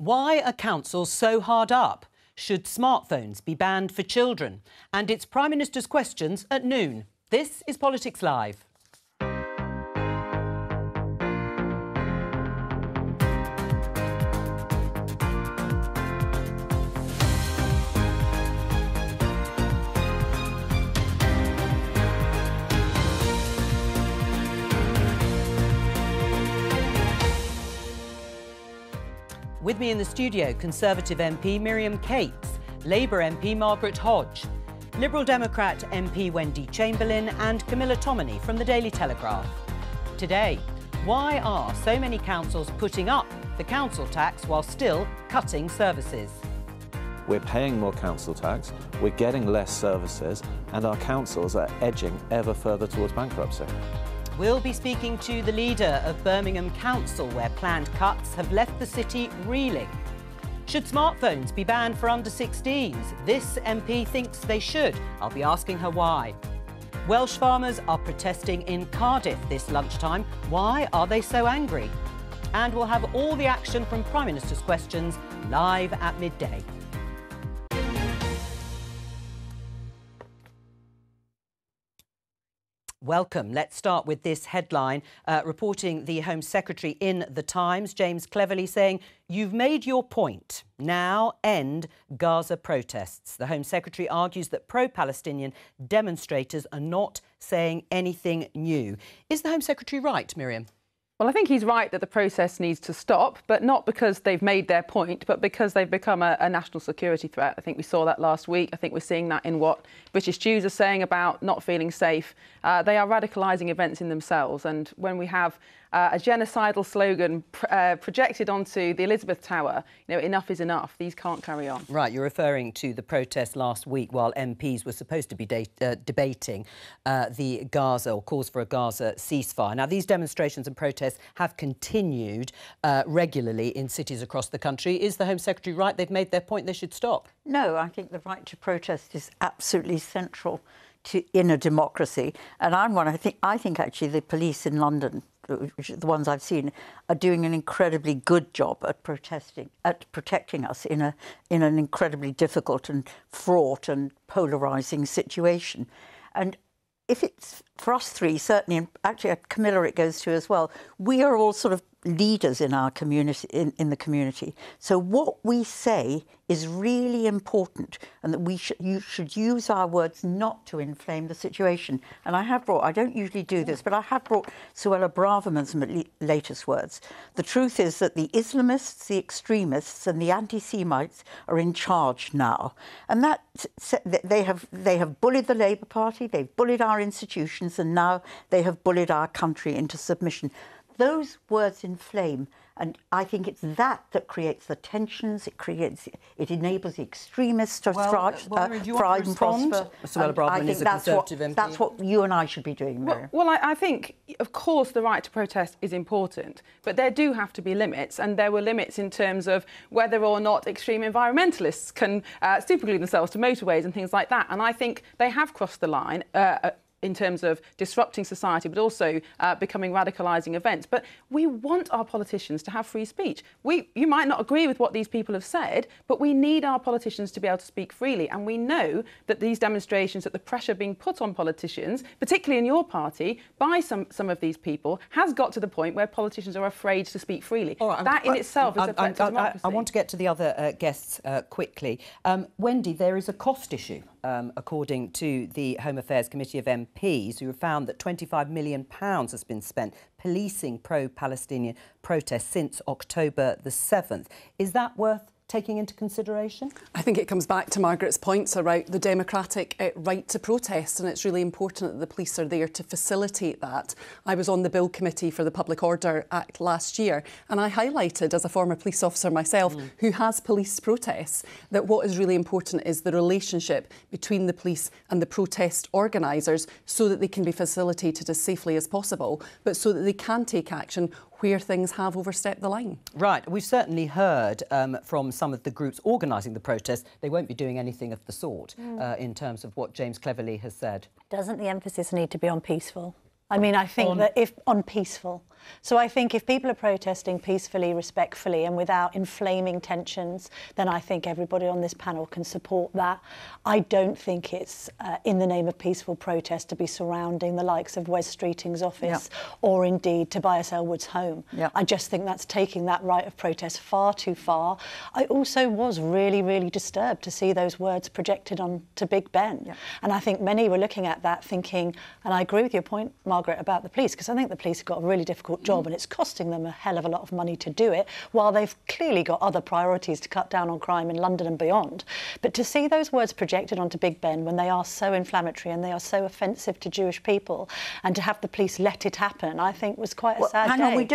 Why are councils so hard up? Should smartphones be banned for children? And it's Prime Minister's questions at noon. This is Politics Live. With me in the studio, Conservative MP Miriam Cates, Labour MP Margaret Hodge, Liberal Democrat MP Wendy Chamberlain and Camilla Tominey from the Daily Telegraph. Today, why are so many councils putting up the council tax while still cutting services? We're paying more council tax, we're getting less services, and our councils are edging ever further towards bankruptcy. We'll be speaking to the leader of Birmingham Council, where planned cuts have left the city reeling. Should smartphones be banned for under 16s? This MP thinks they should. I'll be asking her why. Welsh farmers are protesting in Cardiff this lunchtime. Why are they so angry? And we'll have all the action from Prime Minister's questions live at midday. Welcome. Let's start with this headline, reporting the Home Secretary in The Times, James Cleverly, saying, "You've made your point. Now end Gaza protests." The Home Secretary argues that pro-Palestinian demonstrators are not saying anything new. Is the Home Secretary right, Miriam? Well, I think he's right that the process needs to stop, but not because they've made their point, but because they've become a national security threat. I think we saw that last week. I think we're seeing that in what British Jews are saying about not feeling safe. They are radicalising events in themselves. And when we have a genocidal slogan projected onto the Elizabeth Tower, you know, enough is enough. These can't carry on. Right, you're referring to the protest last week while MPs were supposed to be debating the Gaza, or calls for a Gaza ceasefire. Now, these demonstrations and protests have continued regularly in cities across the country. Is the Home Secretary right? They've made their point, they should stop. No, I think the right to protest is absolutely central in a democracy. And I think actually the police in London, which are the ones I've seen, are doing an incredibly good job at protecting us in an incredibly difficult and fraught and polarising situation. And if it's for us three, certainly, and actually Camilla it goes to as well, we are all sort of leaders in our community, in the community. So what we say is really important, and that you should use our words not to inflame the situation. And I have brought, I don't usually do this, but I have brought Suella Braverman's latest words. The truth is that the Islamists, the extremists and the anti-Semites are in charge now. And that they have bullied the Labour Party, they've bullied our institutions, and now they have bullied our country into submission. Those words inflame, and I think it's that creates the tensions. It enables the extremists to thrive and prosper. Suella Braverman is a Conservative MP. That's what you and I should be doing, Miriam. Well, I think, of course, the right to protest is important, but there do have to be limits, and there were limits in terms of whether or not extreme environmentalists can superglue themselves to motorways and things like that. And I think they have crossed the line in terms of disrupting society, but also becoming radicalising events. But we want our politicians to have free speech. You might not agree with what these people have said, but we need our politicians to be able to speak freely. And we know that these demonstrations, that the pressure being put on politicians, particularly in your party, by some of these people, has got to the point where politicians are afraid to speak freely. Right, that in itself is a threat to democracy. I want to get to the other guests quickly. Wendy, there is a cost issue, according to the Home Affairs Committee of MPs, who have found that £25 million has been spent policing pro-Palestinian protests since October the 7th. Is that worth taking into consideration? I think it comes back to Margaret's points about the democratic right to protest, and it's really important that the police are there to facilitate that. I was on the Bill Committee for the Public Order Act last year, and I highlighted, as a former police officer myself who has policed protests, that what is really important is the relationship between the police and the protest organisers, so that they can be facilitated as safely as possible, but so that they can take action where things have overstepped the line. Right. We've certainly heard from some of the groups organising the protest, they won't be doing anything of the sort in terms of what James Cleverly has said. Doesn't the emphasis need to be on peaceful? I mean, I think that if on peaceful, So I think if people are protesting peacefully, respectfully and without inflaming tensions, then I think everybody on this panel can support that. I don't think it's in the name of peaceful protest to be surrounding the likes of Wes Streeting's office or indeed Tobias Ellwood's home. I just think that's taking that right of protest far too far. I also was really, really disturbed to see those words projected onto Big Ben. And I think many were looking at that thinking, and I agree with your point, Margaret, about the police, because I think the police have got a really difficult job and it's costing them a hell of a lot of money to do it, while they've clearly got other priorities to cut down on crime in London and beyond. But to see those words projected onto Big Ben when they are so inflammatory and they are so offensive to Jewish people, and to have the police let it happen, I think was quite a sad day. Hang on, we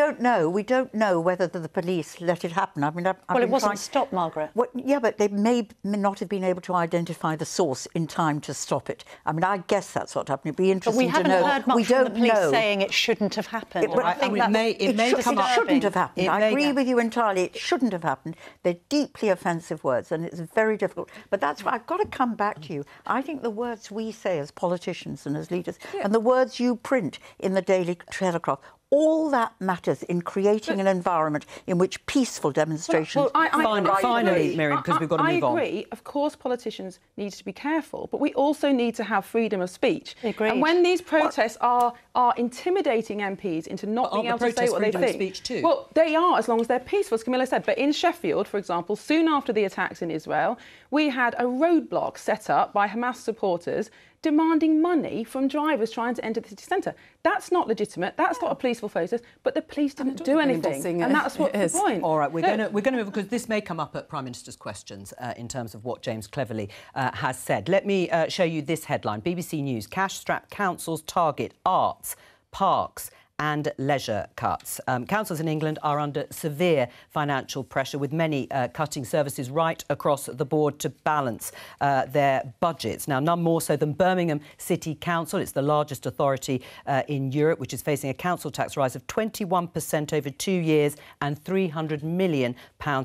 don't know whether the police let it happen. I mean, well, it wasn't stopped, Margaret. Yeah, but they may not have been able to identify the source in time to stop it. I mean, I guess that's what happened. It'd be interesting to know. But we haven't heard much from the police saying it shouldn't have happened. But I think it shouldn't have happened. I agree with you entirely. It shouldn't have happened. They're deeply offensive words, and it's very difficult. But that's why I've got to come back to you. I think the words we say as politicians and as leaders, and the words you print in the Daily Telegraph, all that matters in creating an environment in which peaceful demonstrations... Finally, Miriam, because we've got to move on. I agree. Of course, politicians need to be careful, but we also need to have freedom of speech. Agreed. And when these protests are intimidating MPs into not being able to say what they think... Speech too? Well, they are, as long as they're peaceful, as Camilla said. But in Sheffield, for example, soon after the attacks in Israel, we had a roadblock set up by Hamas supporters demanding money from drivers trying to enter the city centre. That's not legitimate. That's not a peaceful protest. But the police didn't do anything, and that's what's the point. All right, we're going to move, because this may come up at Prime Minister's questions in terms of what James Cleverly has said. Let me show you this headline. BBC News: cash-strapped councils target arts, parks and leisure cuts. Councils in England are under severe financial pressure, with many cutting services right across the board to balance their budgets. Now, none more so than Birmingham City Council. It's the largest authority in Europe, which is facing a council tax rise of 21% over 2 years and £300 million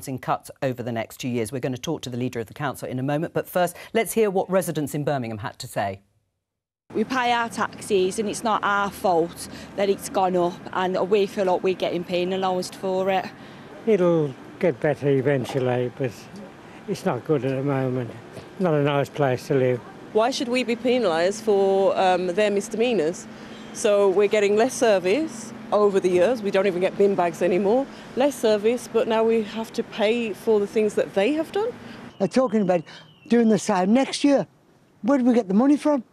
in cuts over the next 2 years. We're going to talk to the leader of the council in a moment, but first, let's hear what residents in Birmingham had to say. We pay our taxes and it's not our fault that it's gone up, and we feel like we're getting penalised for it. It'll get better eventually, but it's not good at the moment. Not a nice place to live. Why should we be penalised for their misdemeanours? So we're getting less service over the years. We don't even get bin bags anymore. Less service, but now we have to pay for the things that they have done. They're talking about doing the same next year. Where do we get the money from?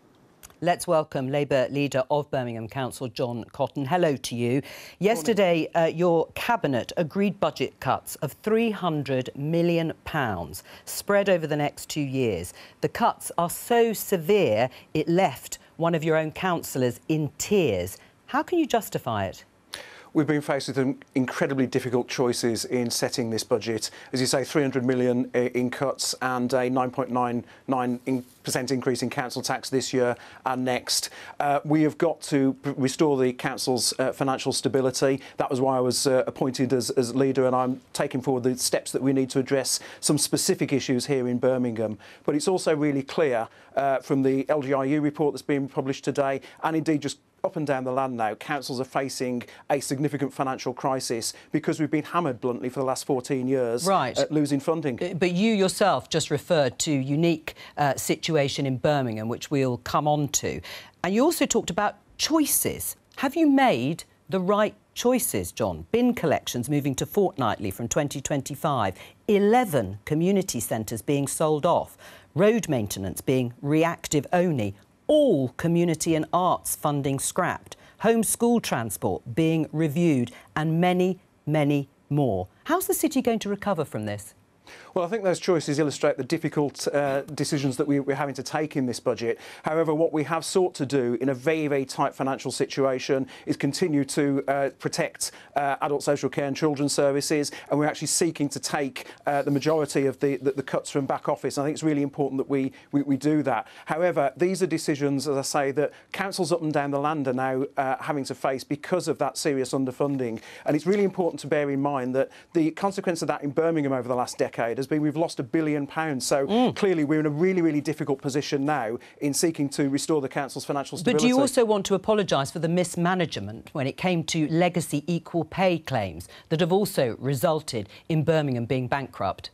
Let's welcome Labour leader of Birmingham Council, Jo Coburn. Hello to you. Yesterday, your cabinet agreed budget cuts of £300 million spread over the next 2 years. The cuts are so severe, it left one of your own councillors in tears. How can you justify it? We've been faced with incredibly difficult choices in setting this budget. As you say, £300 million in cuts and a 9.99% increase in council tax this year and next. We have got to restore the council's financial stability. That was why I was appointed as leader, and I'm taking forward the steps that we need to address some specific issues here in Birmingham. But it's also really clear from the LGRU report that's been published today, and indeed just up and down the land now, councils are facing a significant financial crisis because we've been hammered bluntly for the last 14 years at losing funding. But you yourself just referred to unique situation in Birmingham, which we'll come on to. And you also talked about choices. Have you made the right choices, John? Bin collections moving to fortnightly from 2025, 11 community centres being sold off, road maintenance being reactive only, all community and arts funding scrapped, home school transport being reviewed, and many, many more. How's the city going to recover from this? Well, I think those choices illustrate the difficult decisions that we're having to take in this budget. However, what we have sought to do in a very, very tight financial situation is continue to protect adult social care and children's services, and we're actually seeking to take the majority of the cuts from back office. I think it's really important that we do that. However, these are decisions, as I say, that councils up and down the land are now having to face because of that serious underfunding. And it's really important to bear in mind that the consequence of that in Birmingham over the last decade decade has been we've lost £1 billion. So clearly we're in a really, really difficult position now in seeking to restore the council's financial stability. But do you also want to apologise for the mismanagement when it came to legacy equal pay claims that have also resulted in Birmingham being bankrupt?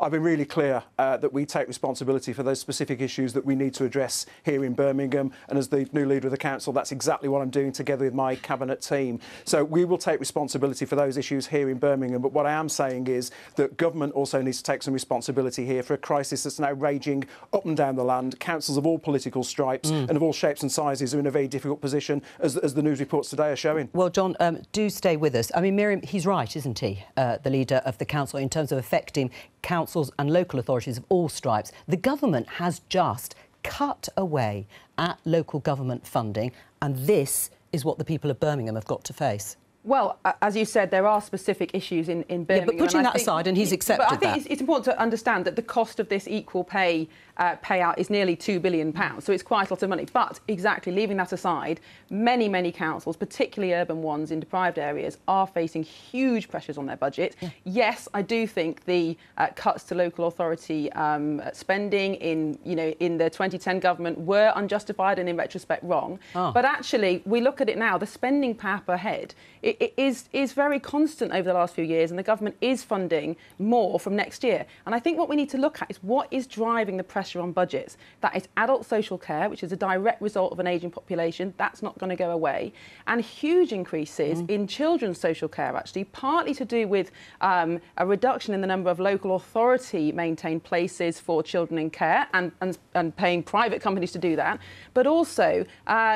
I've been really clear that we take responsibility for those specific issues that we need to address here in Birmingham, and as the new leader of the council, that's exactly what I'm doing together with my cabinet team. So we will take responsibility for those issues here in Birmingham, but what I am saying is that government also needs to take some responsibility here for a crisis that's now raging up and down the land. Councils of all political stripes and of all shapes and sizes are in a very difficult position, as the news reports today are showing. Well, John, do stay with us. I mean, Miriam, he's right, isn't he, the leader of the council, in terms of affecting councils and local authorities of all stripes. The government has just cut away at local government funding, and this is what the people of Birmingham have got to face. Well, as you said, there are specific issues in Birmingham. Yeah, but putting that aside, and he's accepted that. But I think it's important to understand that the cost of this equal pay payout is nearly £2 billion, so it's quite a lot of money. But exactly, leaving that aside, many, many councils, particularly urban ones in deprived areas, are facing huge pressures on their budget. Yeah. Yes, I do think the cuts to local authority spending in the 2010 government were unjustified and in retrospect wrong. But actually, we look at it now, the spending power per head it is very constant over the last few years, and the government is funding more from next year. And I think what we need to look at is what is driving the pressure on budgets. That is adult social care, which is a direct result of an ageing population. That's not going to go away. And huge increases in children's social care, actually, partly to do with a reduction in the number of local authority maintained places for children in care and paying private companies to do that, but also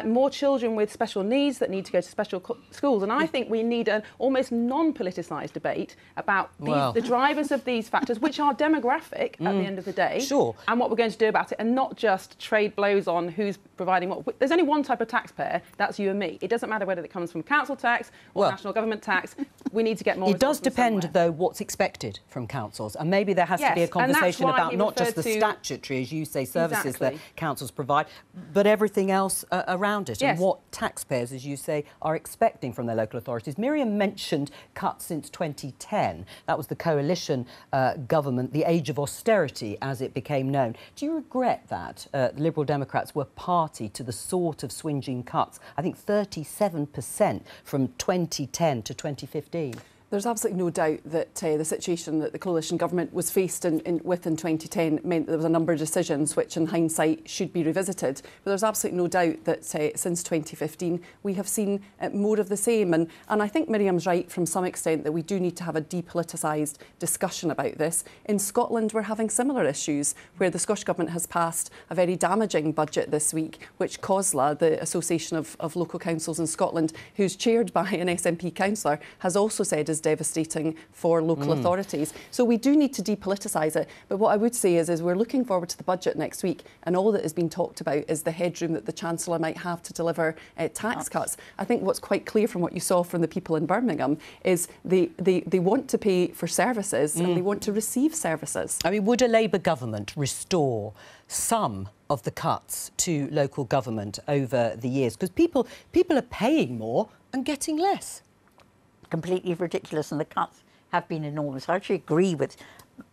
more children with special needs that need to go to special schools. And I think we need an almost non-politicised debate about the drivers of these factors, which are demographic at the end of the day, and what we're going to do about it, and not just trade blows on who's providing what. There's only one type of taxpayer, that's you and me. It doesn't matter whether it comes from council tax or national government tax. We need to get more. It does depend, though, what's expected from councils, and maybe there has to be a conversation about not just the statutory, as you say, services that councils provide, but everything else around it, and what taxpayers, as you say, are expecting from their local authorities. Miriam mentioned cuts since 2010. That was the coalition government, the age of austerity, as it became known. Do you regret that the Liberal Democrats were party to the sort of swinging cuts? I think 37% from 2010 to 2015. There's absolutely no doubt that the situation that the coalition government was faced with in 2010 meant that there was a number of decisions which, in hindsight, should be revisited. But there's absolutely no doubt that since 2015 we have seen more of the same. And I think Miriam's right from some extent that we do need to have a depoliticised discussion about this. In Scotland, we're having similar issues where the Scottish Government has passed a very damaging budget this week, which COSLA, the Association of Local Councils in Scotland, who's chaired by an SNP councillor, has also said is devastating for local authorities. So we do need to depoliticise it. But what I would say is we're looking forward to the budget next week, and all that has been talked about is the headroom that the Chancellor might have to deliver tax cuts. I think what's quite clear from what you saw from the people in Birmingham is they want to pay for services and they want to receive services. I mean, would a Labour government restore some of the cuts to local government over the years? Because people are paying more and getting less. Completely ridiculous, and the cuts have been enormous. I actually agree with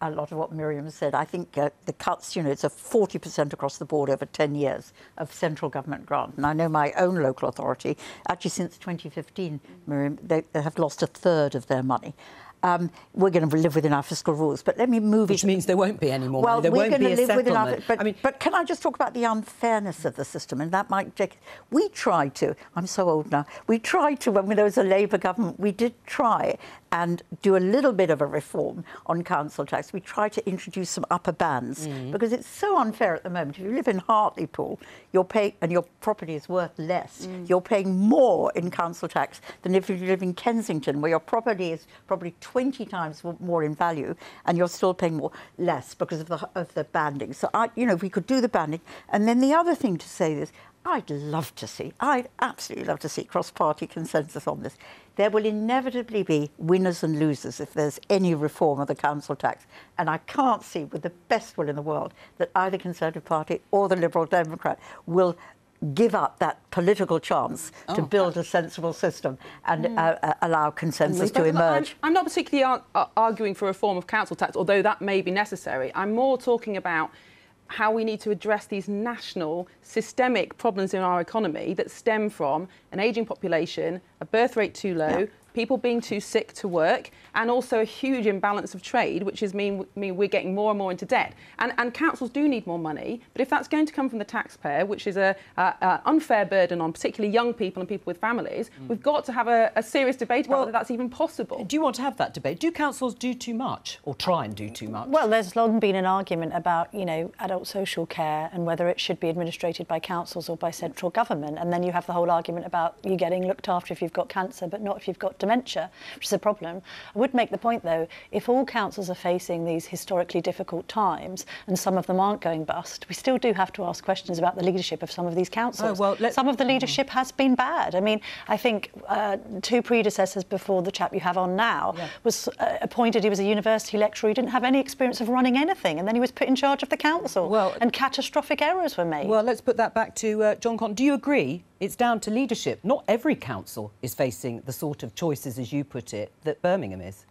a lot of what Miriam said. I think the cuts, it's a 40% across the board over 10 years of central government grant. And I know my own local authority, actually since 2015, Miriam, they have lost a third of their money. We're going to live within our fiscal rules, but let me move Which means there won't be any more money. There we're won't going be to a live within our... settlement. But can I just talk about the unfairness of the system? And that might take... We tried to... I'm so old now. We tried to, when there was a Labour government, we did try and do a little bit of a reform on council tax. We tried to introduce some upper bands because it's so unfair at the moment. If you live in Hartlepool, you're paying, and your property is worth less, you're paying more in council tax than if you live in Kensington, where your property is probably 20 times more in value, and you're still paying less because of the banding. So, if we could do the banding. And then the other thing to say is, I'd absolutely love to see cross-party consensus on this. There will inevitably be winners and losers if there's any reform of the council tax. And I can't see, with the best will in the world, that either Conservative Party or the Liberal Democrat will give up that political chance to build a sensible system and allow consensus to emerge. I'm not particularly arguing for a reform of council tax, although that may be necessary. I'm more talking about how we need to address these national systemic problems in our economy that stem from an ageing population, a birth rate too low, people being too sick to work, and also a huge imbalance of trade, which is mean we're getting more and more into debt. And councils do need more money, but if that's going to come from the taxpayer, which is an unfair burden on particularly young people and people with families, we've got to have a serious debate about whether that's even possible. Do you want to have that debate? Do councils do too much, or try and do too much? Well, there's long been an argument about, you know, adult social care and whether it should be administrated by councils or by central government. And then you have the whole argument about you getting looked after if you've got cancer, but not if you've got dementia, which is a problem. I would make the point, though, if all councils are facing these historically difficult times and some of them aren't going bust, we still do have to ask questions about the leadership of some of these councils. Some of the leadership has been bad. I mean, I think two predecessors before the chap you have on now was appointed, he was a university lecturer, he didn't have any experience of running anything, and then he was put in charge of the council, and catastrophic errors were made. Well, let's put that back to John Coburn. Do you agree it's down to leadership? Not every council is facing the sort of choices, as you put it, that Birmingham is.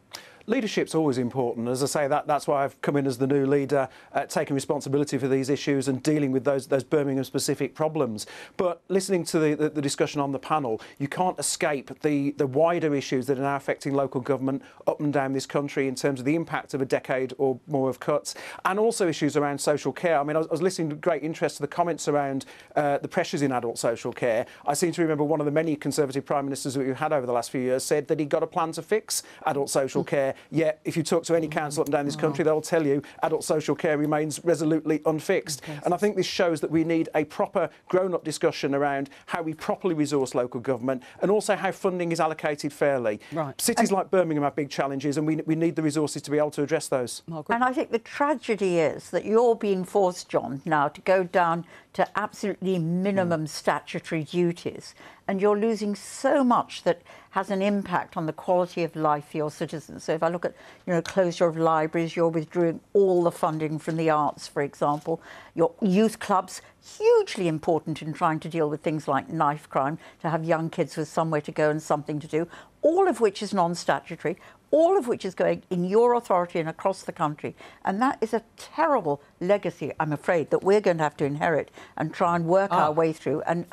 Leadership's always important. As I say, that's why I've come in as the new leader, taking responsibility for these issues and dealing with those Birmingham-specific problems. But listening to the discussion on the panel, you can't escape the wider issues that are now affecting local government up and down this country in terms of the impact of a decade or more of cuts, and also issues around social care. I mean, I was listening with great interest to the comments around the pressures in adult social care. I seem to remember one of the many Conservative Prime Ministers that we've had over the last few years said that he'd got a plan to fix adult social care. Yet, if you talk to any council up and down this country, they'll tell you adult social care remains resolutely unfixed. And I think this shows that we need a proper grown-up discussion around how we properly resource local government and also how funding is allocated fairly. Cities like Birmingham have big challenges, and we need the resources to be able to address those. And I think the tragedy is that you're being forced, John, now to go down to absolutely minimum statutory duties, and you're losing so much that has an impact on the quality of life for your citizens. So if I look at, you know, closure of libraries, you're withdrawing all the funding from the arts, for example. Your youth clubs, hugely important in trying to deal with things like knife crime, to have young kids with somewhere to go and something to do, all of which is non-statutory, all of which is going in your authority and across the country. And that is a terrible legacy, I'm afraid, that we're going to have to inherit and try and work our way through and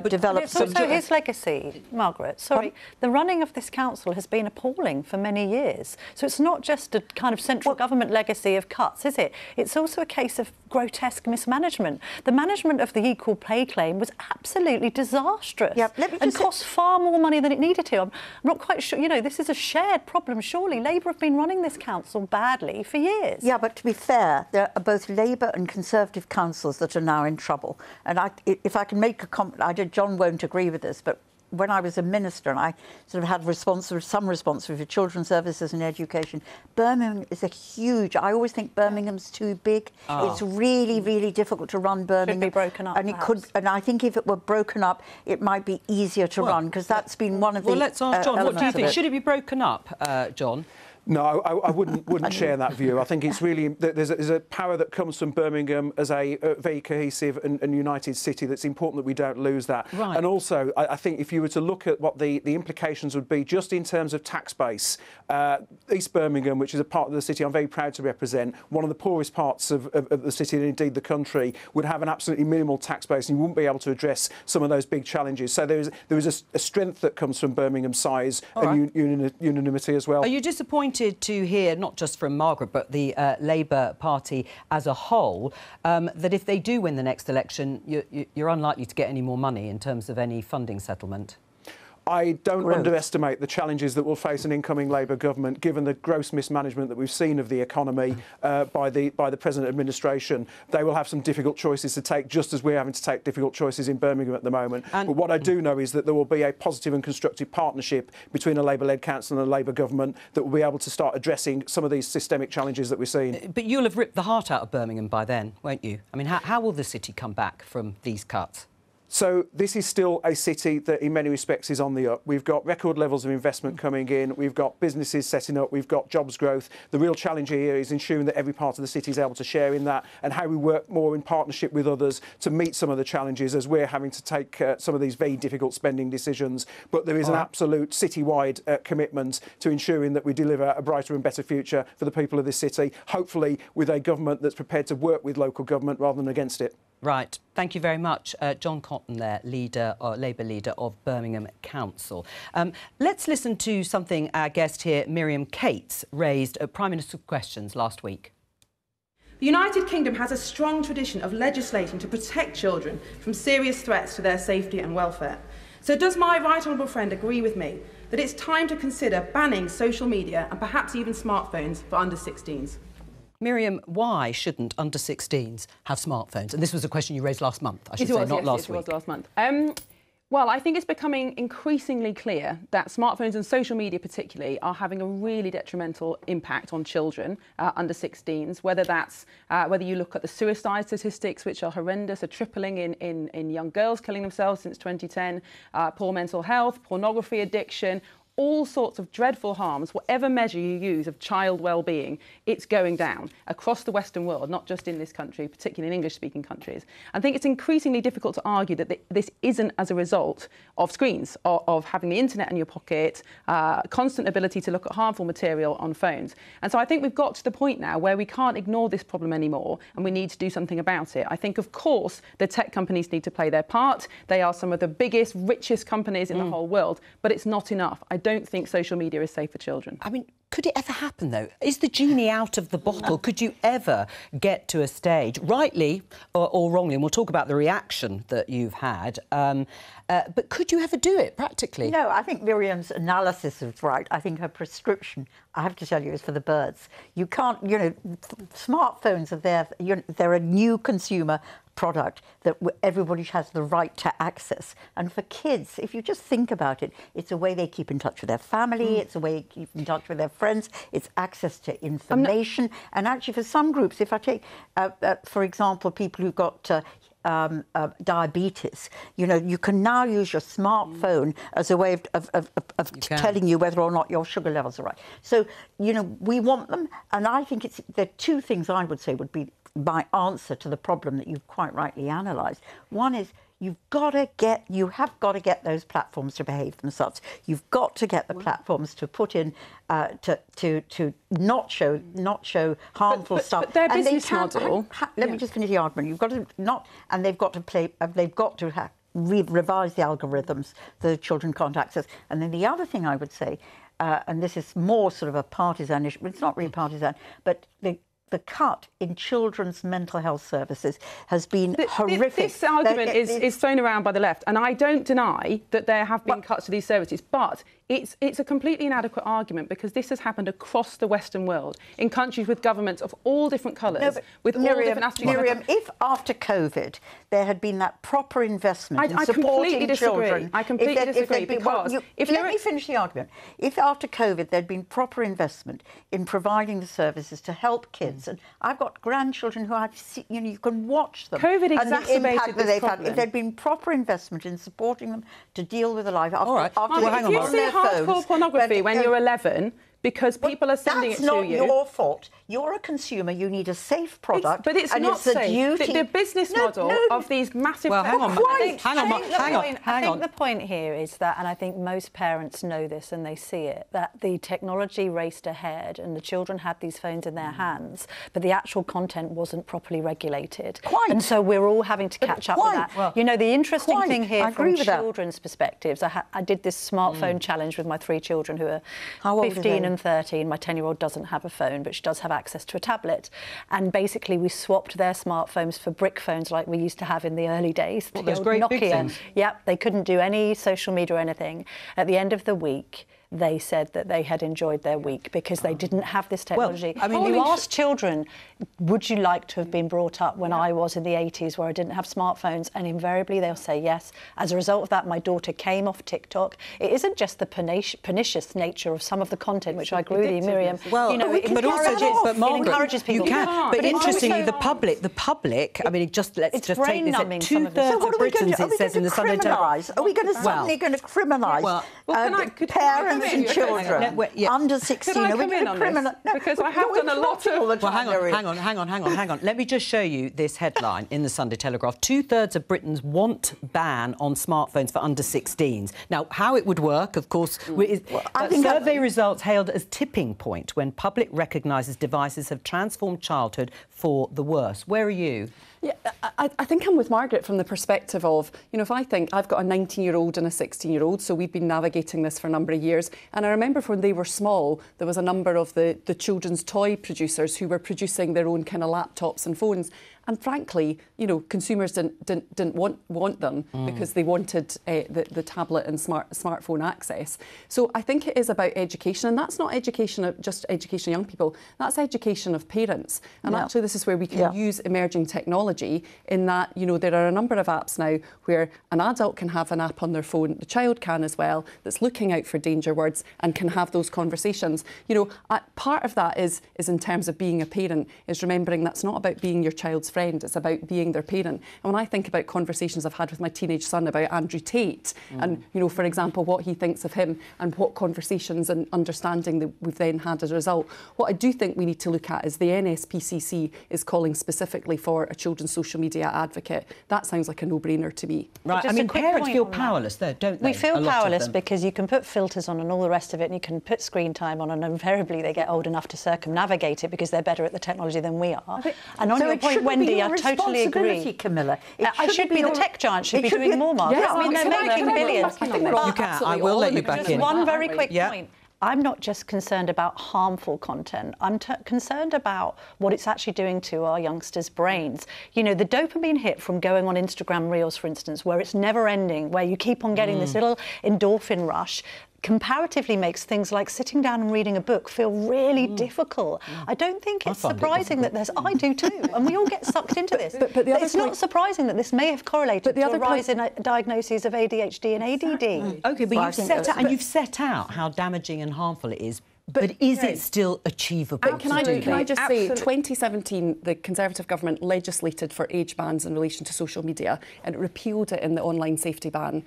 develop some... So his legacy, Margaret, sorry, the running of this council has been appalling for many years. So it's not just a kind of central government legacy of cuts, is it? It's also a case of grotesque mismanagement. The management of the equal pay claim was absolutely disastrous and cost far more money than it needed to. I'm not quite sure, you know, this is a shared problem, surely. Labour have been running this council badly for years. Yeah, but to be fair, there are both Labour and Conservative councils that are now in trouble. And if I can make a comment, John won't agree with this, but when I was a minister and I sort of had some responsibility for children's services and education, Birmingham is a huge... I always think Birmingham's too big. It's really, really difficult to run Birmingham. Should be broken up, and it could, and I think if it were broken up, it might be easier to run, because that's been one of the... Well, let's ask John, what do you think? Should it be broken up, John? No, I wouldn't share that view. I think it's really... There's a power that comes from Birmingham as a very cohesive and united city that's important that we don't lose that. Right. And also, I think if you were to look at what the implications would be just in terms of tax base, East Birmingham, which is a part of the city I'm very proud to represent, one of the poorest parts of the city and indeed the country, would have an absolutely minimal tax base, and you wouldn't be able to address some of those big challenges. So there is a strength that comes from Birmingham's size and unanimity as well. Are you disappointed to hear, not just from Margaret, but the Labour Party as a whole, that if they do win the next election, you're unlikely to get any more money in terms of any funding settlement? I don't underestimate the challenges that will face an incoming Labour government, given the gross mismanagement that we've seen of the economy by the present administration. They will have some difficult choices to take, just as we're having to take difficult choices in Birmingham at the moment. But what I do know is that there will be a positive and constructive partnership between a Labour-led council and a Labour government that will be able to start addressing some of these systemic challenges that we're seeing. But you'll have ripped the heart out of Birmingham by then, won't you? I mean, how will the city come back from these cuts? So this is still a city that in many respects is on the up. We've got record levels of investment coming in, we've got businesses setting up, we've got jobs growth. The real challenge here is ensuring that every part of the city is able to share in that, and how we work more in partnership with others to meet some of the challenges as we're having to take some of these very difficult spending decisions. But there is an absolute citywide commitment to ensuring that we deliver a brighter and better future for the people of this city, hopefully with a government that's prepared to work with local government rather than against it. Right. Thank you very much. John Cotton there, Labour leader of Birmingham Council. Let's listen to something our guest here, Miriam Cates, raised at Prime Minister's Questions last week. The United Kingdom has a strong tradition of legislating to protect children from serious threats to their safety and welfare. So does my right honourable friend agree with me that it's time to consider banning social media and perhaps even smartphones for under-16s? Miriam, why shouldn't under-16s have smartphones? And this was a question you raised last month, I should say, not last week. It was last month. Well, I think it's becoming increasingly clear that smartphones and social media particularly are having a really detrimental impact on children under 16s, whether that's whether you look at the suicide statistics, which are horrendous, are tripling in young girls killing themselves since 2010, poor mental health, pornography addiction, all sorts of dreadful harms. Whatever measure you use of child well-being, it's going down across the Western world, not just in this country, particularly in English-speaking countries. I think it's increasingly difficult to argue that this isn't as a result of screens, of having the internet in your pocket, constant ability to look at harmful material on phones. And so I think we've got to the point now where we can't ignore this problem anymore, and we need to do something about it. I think, of course, the tech companies need to play their part. They are some of the biggest, richest companies in the whole world, but it's not enough. I don't think social media is safe for children. I mean, could it ever happen, though? Is the genie out of the bottle? Could you ever get to a stage, rightly or wrongly, and we'll talk about the reaction that you've had, but could you ever do it, practically? No, I think Miriam's analysis is right. I think her prescription, I have to tell you, is for the birds. You can't, you know, smartphones are there, they're a new consumer product that everybody has the right to access. And for kids, if you just think about it, it's a way they keep in touch with their family, it's a way they keep in touch with their friends, it's access to information. And actually for some groups, if I take, for example, people who've got diabetes, you know, you can now use your smartphone as a way of telling you whether or not your sugar levels are right. So, you know, we want them, and I think there are two things I would say would be my answer to the problem that you've quite rightly analysed. One is you have got to get those platforms to behave themselves. You've got to get the platforms to put in to not show harmful stuff. But their business model. Let me just finish the argument. You've got to and they've got to revise the algorithms the children can't access. And then the other thing I would say, and this is more sort of a partisan issue, but it's not really partisan, but the cut in children's mental health services has been horrific. This argument is thrown around by the left, and I don't deny that there have been cuts to these services, but it's a completely inadequate argument because this has happened across the Western world in countries with governments of all different colours, with all different attitudes. Miriam, if after COVID there had been that proper investment in supporting children... I completely disagree because... Let me finish the argument. If after COVID there'd been proper investment in providing the services to help kids, and I've got grandchildren who you can watch them. COVID exacerbated this problem. If there'd been proper investment in supporting them to deal with the life after... All right. If you see hardcore pornography when you're 11, because people are sending it to you... That's not your fault. You're a consumer. You need a safe product. But it's not safe. The business model of these massive... Well, hang on. I think the point here is that, and I think most parents know this and they see it, that the technology raced ahead and the children had these phones in their hands, but the actual content wasn't properly regulated. And so we're all having to catch up with that. Well, you know, the interesting thing here from children's perspectives, I did this smartphone challenge with my 3 children who are 15 and 13. My 10-year-old doesn't have a phone, but she does have access to a tablet. And basically, we swapped their smartphones for brick phones like we used to have in the early days. Well, those great Nokia. big things. Yep, they couldn't do any social media or anything. At the end of the week, they said that they had enjoyed their week because they didn't have this technology. Well, I mean, you ask children, would you like to have been brought up when I was in the 80s where I didn't have smartphones? And invariably they'll say yes. As a result of that, my daughter came off TikTok. It isn't just the pernicious nature of some of the content, which I agree with you, Miriam. Well, you know, it encourages people. You can, but interestingly, the public. I mean, let's just take this. 2/3 of Britons, it says in the Sunday Times. Are we going to suddenly going to criminalise parents and children under 16? Could I come in on this? Because I have done a lot of... Well, hang on. Let me just show you this headline in the Sunday Telegraph. 2/3 of Britons want ban on smartphones for under 16s. Now, how it would work, of course, survey results hailed as tipping point when public recognises devices have transformed childhood for the worse. Where are you? Yeah, I think I'm with Margaret from the perspective of, you know, if I think I've got a 19-year-old and a 16-year-old, so we've been navigating this for a number of years. And I remember when they were small, there was a number of the children's toy producers who were producing their own kind of laptops and phones. And frankly, you know, consumers didn't want them because they wanted the tablet and smartphone access. So I think it is about education, and that's not education of just education of young people. That's education of parents. And actually, this is where we can use emerging technology. In that, you know, there are a number of apps now where an adult can have an app on their phone, the child can as well, that's looking out for danger words and can have those conversations. You know, part of that is in terms of being a parent, is remembering that's not about being your child's friend, it's about being their parent. And when I think about conversations I've had with my teenage son about Andrew Tate and, you know, for example, what he thinks of him and what conversations and understanding that we've then had as a result, what I do think we need to look at is the NSPCC is calling specifically for a children's social media advocate. That sounds like a no-brainer to me. Right, I mean, parents feel powerless though, don't they? We feel powerless because you can put filters on and all the rest of it, and you can put screen time on, and invariably they get old enough to circumnavigate it because they're better at the technology than we are. And on your point, Wendy, I totally agree. Camilla. I should be the tech giant, should be doing more, Margaret. Yes, I mean, they're making billions. You can, I will let you back in. One very quick point. I'm not just concerned about harmful content. I'm concerned about what it's actually doing to our youngsters' brains. You know, the dopamine hit from going on Instagram Reels, for instance, where it's never ending, where you keep on getting this little endorphin rush, comparatively makes things like sitting down and reading a book feel really difficult. I don't think it's surprising that there's... I do too, and we all get sucked into this. But it's not surprising that this may have correlated to a rise in diagnoses of ADHD and ADD. OK, but you've set out how damaging and harmful it is. But is it still achievable? And can I just say, 2017, the Conservative government legislated for age bans in relation to social media, and it repealed it in the online safety bill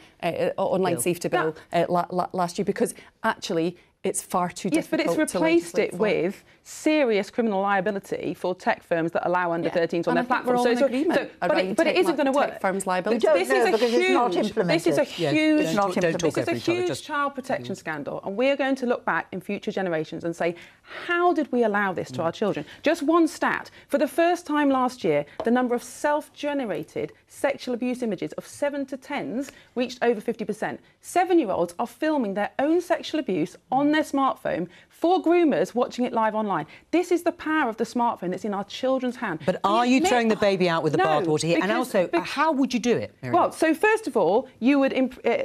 last year, because actually it's far too difficult. Yes, but it's replaced it with serious criminal liability for tech firms that allow under 13s on their platform. But it isn't going to work. Firms' liability. This is a huge child protection scandal, and we're going to look back in future generations and say, how did we allow this to our children? Just one stat: for the first time last year, the number of self-generated sexual abuse images of 7 to 10s reached over 50%. 7-year-olds are filming their own sexual abuse on their smartphone for groomers watching it live online. This is the power of the smartphone that's in our children's hand. But are you throwing the baby out with the bathwater here? And also, how would you do it, Miriam? Well, so first of all, you would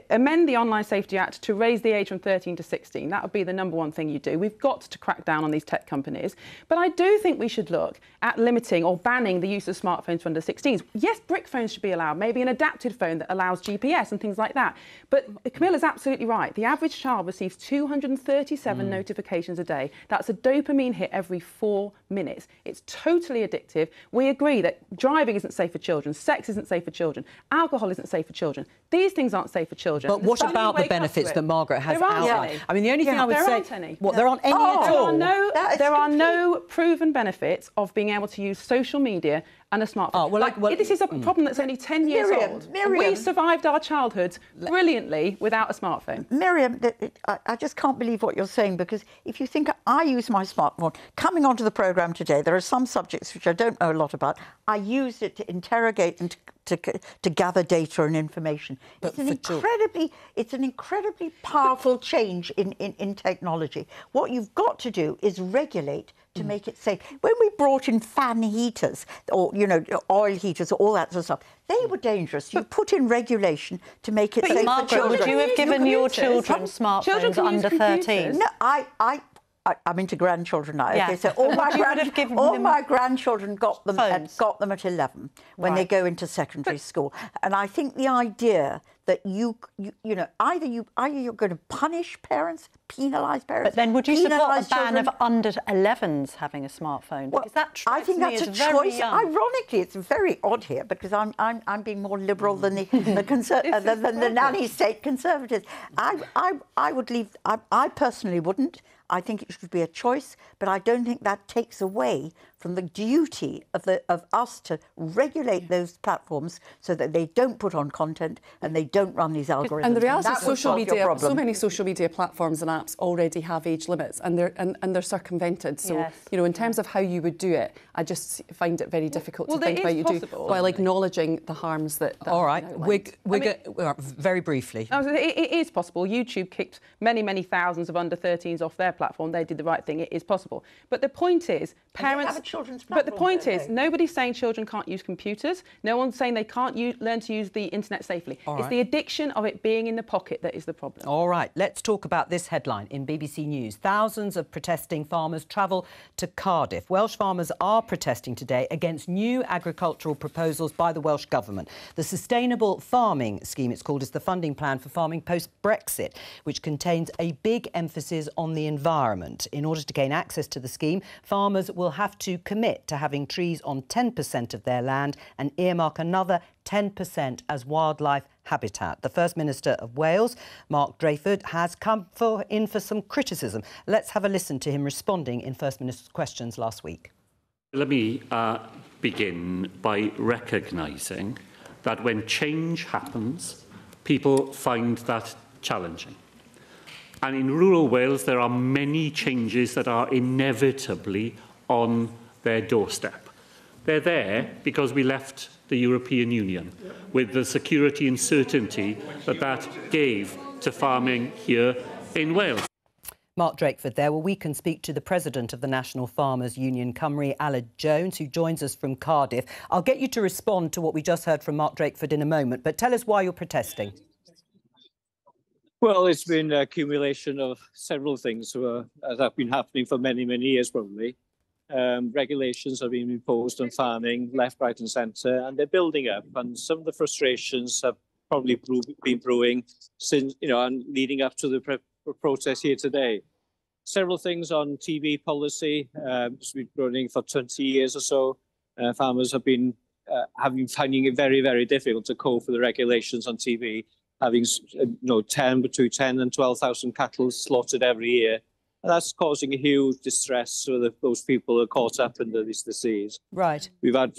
amend the Online Safety Act to raise the age from 13 to 16. That would be the number one thing you do. We've got to crack down on these tech companies. But I do think we should look at limiting or banning the use of smartphones for under 16s. Yes, brick phones should be allowed, maybe an adapted phone that allows GPS and things like that. But Camilla's absolutely right. The average child receives 237 notifications a day. That's a dopamine hit every 4 minutes. It's totally addictive. We agree that driving isn't safe for children, sex isn't safe for children, alcohol isn't safe for children. These things aren't safe for children. But what about the benefits that Margaret has outlined? I mean, the only thing I would say... There aren't any. What, there aren't any at all? There are no proven benefits of being able to use social media and a smartphone. This is a problem that's only 10 years old. We survived our childhoods brilliantly without a smartphone. Miriam, I just can't believe what you're saying, because if you think I use my smartphone, coming onto the programme today, there are some subjects which I don't know a lot about. I used it to interrogate and to to gather data and information. It's an incredibly powerful change in technology. What you've got to do is regulate to make it safe. When we brought in fan heaters, or, you know, oil heaters, all that sort of stuff, they were dangerous. You put in regulation to make it safe for Margaret, children. would you have given your children smartphones under 13? No, I'm into grandchildren now. Yeah. Okay, so all my grandchildren got them at 11 when they go into secondary school, and I think the idea that you know either you're going to punish parents, penalise parents. But then would you support a ban of under 11s having a smarphone? Because that I think that's a choice. Ironically, it's very odd here because I'm being more liberal than the nanny state Conservatives. I would leave. I personally wouldn't. I think it should be a choice, but I don't think that takes away from the duty of us to regulate those platforms so that they don't put on content and they don't run these algorithms. And the reality is social media, so many social media platforms and apps already have age limits, and they're circumvented. So, you know, in terms of how you would do it, I just find it very difficult to think about you do while acknowledging the harms that all right, very briefly. It is possible. YouTube kicked many thousands of under 13s off their platform. They did the right thing. It is possible. But the point is, parents. But the point is, nobody's saying children can't use computers. No one's saying they can't learn to use the internet safely. It's the addiction of it being in the pocket that is the problem. All right, let's talk about this headline in BBC News. Thousands of protesting farmers travel to Cardiff. Welsh farmers are protesting today against new agricultural proposals by the Welsh Government. The Sustainable Farming Scheme, it's called, is the funding plan for farming post-Brexit, which contains a big emphasis on the environment. In order to gain access to the scheme, farmers will have to commit to having trees on 10% of their land and earmark another 10% as wildlife habitat. The First Minister of Wales, Mark Drakeford, has come in for some criticism. Let's have a listen to him responding in First Minister's questions last week. Let me begin by recognising that when change happens, people find that challenging. And in rural Wales, there are many changes that are inevitably on their doorstep. They're there because we left the European Union with the security and certainty that gave to farming here in Wales. Mark Drakeford there. Well, we can speak to the President of the National Farmers Union, Cymru, Aled Jones, who joins us from Cardiff. I'll get you to respond to what we just heard from Mark Drakeford in a moment, but tell us why you're protesting. Well, it's been an accumulation of several things that have been happening for many years, probably. Regulations have been imposed on farming, left, right and centre, and they're building up. And some of the frustrations have probably been brewing since, you know, and leading up to the protest here today. Several things on TV policy. It's been running for 20 years or so. Farmers have been finding it very difficult to cope with the regulations on TV, having between 10 and 12,000 cattle slaughtered every year. And that's causing a huge distress for those people who are caught up in this disease. Right. We've had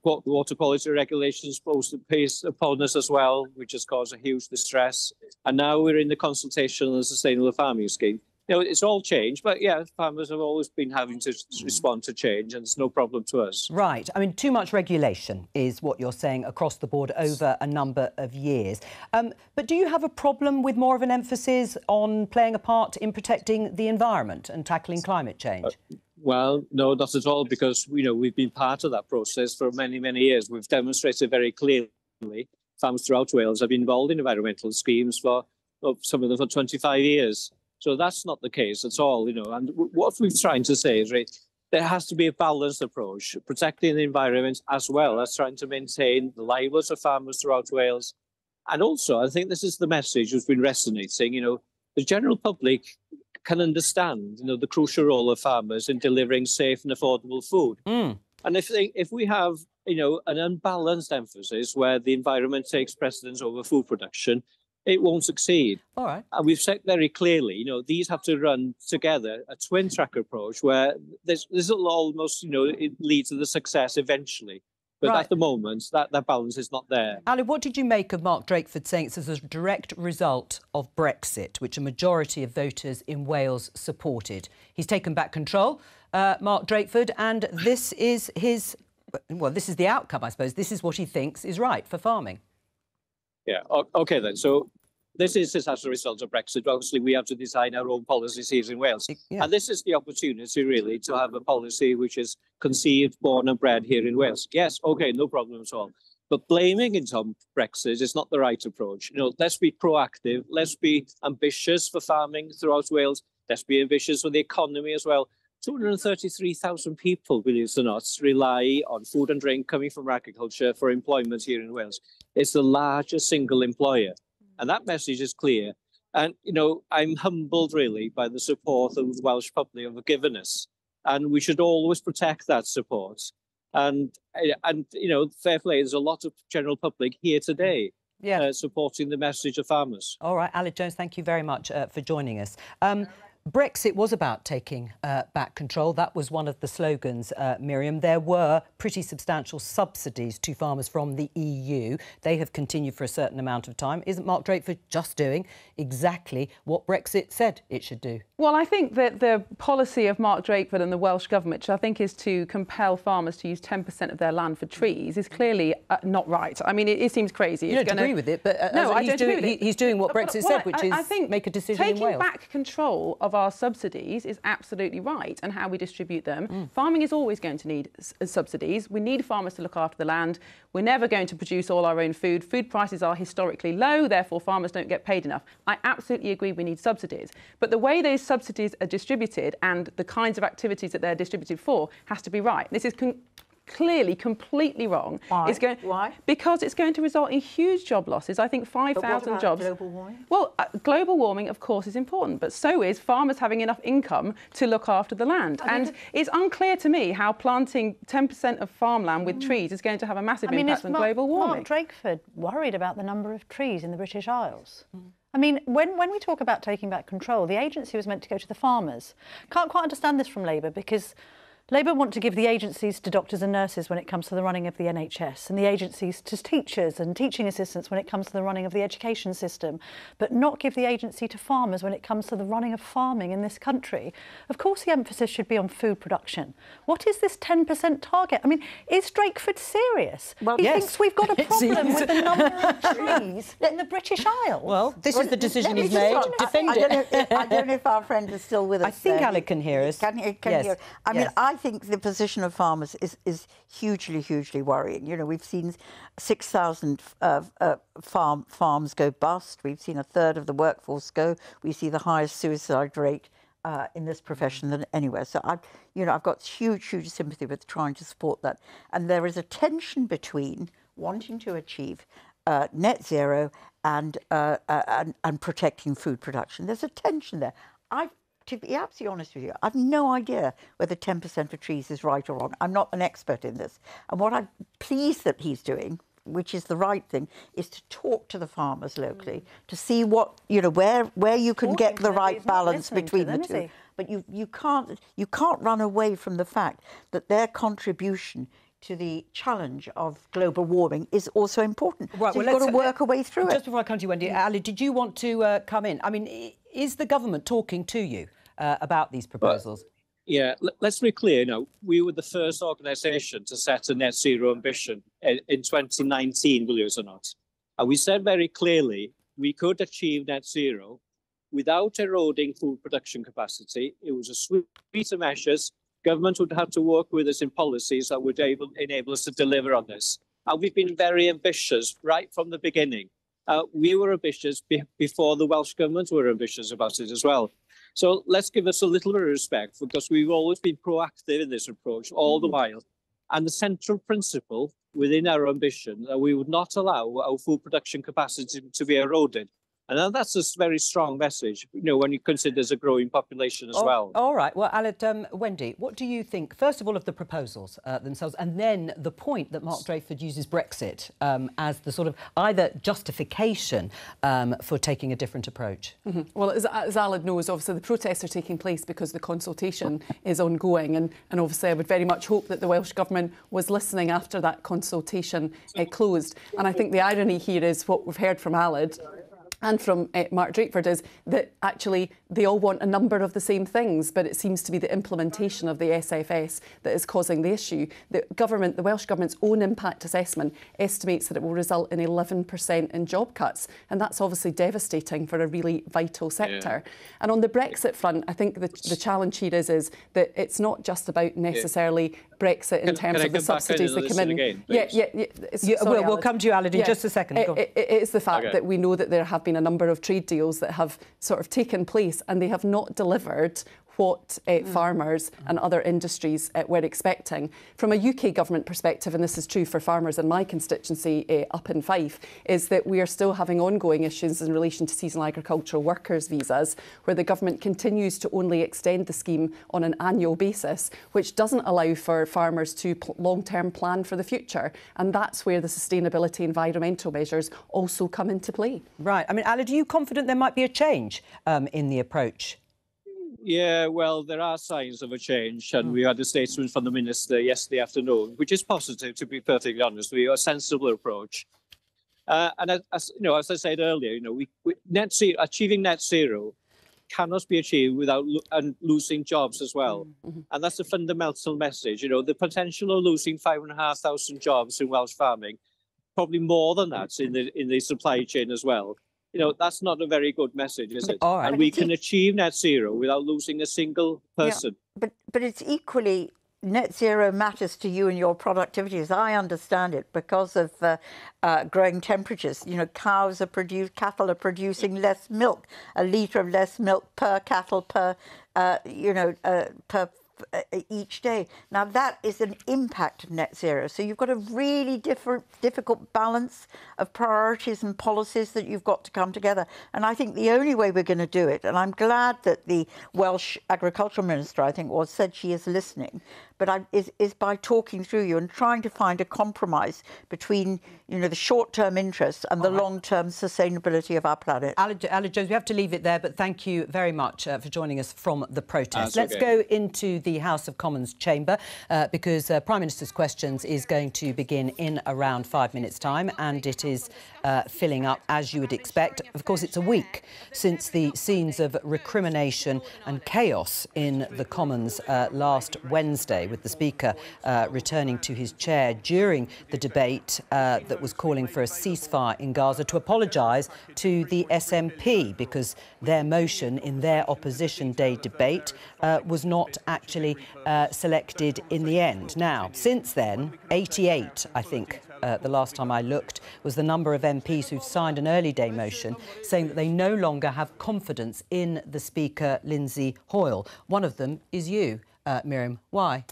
water quality regulations placed upon us as well, which has caused a huge distress. And now we're in the consultation on the Sustainable Farming Scheme. You know, it's all changed, but yeah, farmers have always been having to respond to change, and it's no problem to us. Right. I mean, too much regulation is what you're saying across the board over a number of years. But do you have a problem with more of an emphasis on playing a part in protecting the environment and tackling climate change? Well, no, not at all, because we've been part of that process for many years. We've demonstrated very clearly. Farmers throughout Wales have been involved in environmental schemes for some of them for 25 years. So that's not the case at all, And what we're trying to say is, there has to be a balanced approach, protecting the environment as well as trying to maintain the livelihoods of farmers throughout Wales. And also, I think this is the message that's been resonating. The general public can understand, the crucial role of farmers in delivering safe and affordable food. And if we have, an unbalanced emphasis where the environment takes precedence over food production, it won't succeed. All right. And we've said very clearly, these have to run together, a twin-track approach where this will almost, it lead to the success eventually. But at the moment, that balance is not there. Ali, what did you make of Mark Drakeford saying it's as a direct result of Brexit, which a majority of voters in Wales supported? He's taken back control, Mark Drakeford, and this is his well, this is the outcome, I suppose. This is what he thinks is right for farming. Yeah, OK then. So this is as a result of Brexit. Obviously, we have to design our own policies here in Wales. Yeah. And this is the opportunity, really, to have a policy which is conceived, born and bred here in Wales. Yes, OK, no problem at all. But blaming it on Brexit is not the right approach. You know, let's be proactive. Let's be ambitious for farming throughout Wales. Let's be ambitious for the economy as well. 233,000 people, believe it or not, rely on food and drink coming from agriculture for employment here in Wales. It's the largest single employer. And that message is clear. And, you know, I'm humbled, really, by the support of the Welsh public have given us. And we should always protect that support. And you know, fair play, there's a lot of general public here today supporting the message of farmers. All right, Aled Jones, thank you very much for joining us. Brexit was about taking back control. That was one of the slogans, Miriam. There were pretty substantial subsidies to farmers from the EU. They have continued for a certain amount of time. Isn't Mark Drakeford just doing exactly what Brexit said it should do? Well, I think that the policy of Mark Drakeford and the Welsh Government, which I think is to compel farmers to use 10% of their land for trees, is clearly not right. I mean, it seems crazy. You don't agree with it, but no, I don't agree with it. He's doing what Brexit said, which is make a decision in Wales. Taking back control of our subsidies is absolutely right, and how we distribute them. Farming is always going to need subsidies. We need farmers to look after the land. We're never going to produce all our own food. Food prices are historically low, therefore farmers don't get paid enough. I absolutely agree we need subsidies. But the way those subsidies are distributed and the kinds of activities that they're distributed for has to be right. This is clearly completely wrong. Why? Why? Because it's going to result in huge job losses. I think 5,000 jobs. Global warming? Well, global warming, of course, is important, but so is farmers having enough income to look after the land. And it's unclear to me how planting 10% of farmland with trees is going to have a massive impact on global warming. Mark Drakeford worried about the number of trees in the British Isles. I mean, when we talk about taking back control, the agency was meant to go to the farmers. Can't quite understand this from Labour, because Labour want to give the agencies to doctors and nurses when it comes to the running of the NHS, and the agencies to teachers and teaching assistants when it comes to the running of the education system, but not give the agency to farmers when it comes to the running of farming in this country. Of course, the emphasis should be on food production. What is this 10% target? I mean, is Drakeford serious? Well, he thinks we've got a problem with the number of trees in the British Isles. Well, this is the decision he's made. Defend it. I don't know if our friend is still with us. I think Aled can hear us. Can hear. I mean, I think the position of farmers is hugely, hugely worrying. You know, we've seen 6,000 farms go bust. We've seen a third of the workforce go. We see the highest suicide rate in this profession than anywhere. So I've got huge sympathy with trying to support that. And there is a tension between wanting to achieve net zero and protecting food production. There's a tension there. To be absolutely honest with you, I've no idea whether 10% of trees is right or wrong. I'm not an expert in this. And what I'm pleased that he's doing, which is the right thing, is to talk to the farmers locally, to see what, you know, where you can get the right balance between the two. But you can't run away from the fact that their contribution to the challenge of global warming is also important. Right, so you've got to work a way through it. Just before I come to you, Wendy, Ali, did you want to come in? I mean, is the government talking to you about these proposals? Let's be clear now. We were the first organisation to set a net zero ambition in 2019, believe it or not. And we said very clearly we could achieve net zero without eroding food production capacity. It was a suite of measures. Government would have to work with us in policies that would enable us to deliver on this. And we've been very ambitious right from the beginning. We were ambitious before the Welsh Government were ambitious about it as well. So let's give us a little bit of respect, because we've always been proactive in this approach all the while. And the central principle within our ambition that we would not allow our food production capacity to be eroded. And that's a very strong message, you know, when you consider there's a growing population as well. All right. Well, Aled, Wendy, what do you think, first of all, of the proposals themselves, and then the point that Mark Drakeford uses Brexit as the sort of either justification for taking a different approach? Well, as Aled knows, obviously the protests are taking place because the consultation is ongoing, and obviously I would very much hope that the Welsh Government was listening after that consultation closed. And I think the irony here is what we've heard from Aled, and from Mark Drakeford is that actually they all want a number of the same things, but it seems to be the implementation of the SFS that is causing the issue. The Welsh Government's own impact assessment estimates that it will result in 11% in job cuts, and that's obviously devastating for a really vital sector. Yeah. And on the Brexit front, I think the challenge here is that it's not just about necessarily Brexit in terms of the subsidies that come in. Again, we'll come to you, Alan, in just a second. It's the fact that we know that there have been a number of trade deals that have sort of taken place and they have not delivered what farmers and other industries were expecting. From a UK government perspective, and this is true for farmers in my constituency up in Fife, is that we are still having ongoing issues in relation to seasonal agricultural workers visas, where the government continues to only extend the scheme on an annual basis, which doesn't allow for farmers to long-term plan for the future. And that's where the sustainability environmental measures also come into play. Right. I mean, Alan, are you confident there might be a change in the approach? Yeah, well, there are signs of a change, and we had a statement from the Minister yesterday afternoon, which is positive, to be perfectly honest. We have a sensible approach. And as I said earlier, achieving net zero cannot be achieved without losing jobs as well. And that's a fundamental message. The potential of losing 5,500 jobs in Welsh farming, probably more than that in the supply chain as well. That's not a very good message, is it? Right. And we can achieve net zero without losing a single person. Yeah, but it's equally, net zero matters to you and your productivity, as I understand it, because of growing temperatures. Cattle are producing less milk, a litre of less milk per cattle per each day. Now that is an impact of net zero. So you've got a really difficult balance of priorities and policies that you've got to come together. And I think the only way we're going to do it, and I'm glad that the Welsh Agricultural Minister, I think said she is listening, but is by talking through you and trying to find a compromise between the short-term interests and the long-term sustainability of our planet. Alan Jones, we have to leave it there, but thank you very much for joining us from the protest. Let's go into the House of Commons chamber because Prime Minister's Questions is going to begin in around 5 minutes' time, and it is filling up as you would expect. Of course, it's a week since the scenes of recrimination and chaos in the Commons last Wednesday, with the Speaker returning to his chair during the debate that was calling for a ceasefire in Gaza to apologise to the SNP because their motion in their Opposition Day debate was not actually selected in the end. Now, since then, 88, I think, the last time I looked, was the number of MPs who've signed an early day motion saying that they no longer have confidence in the Speaker, Lindsay Hoyle. One of them is you, Miriam. Why?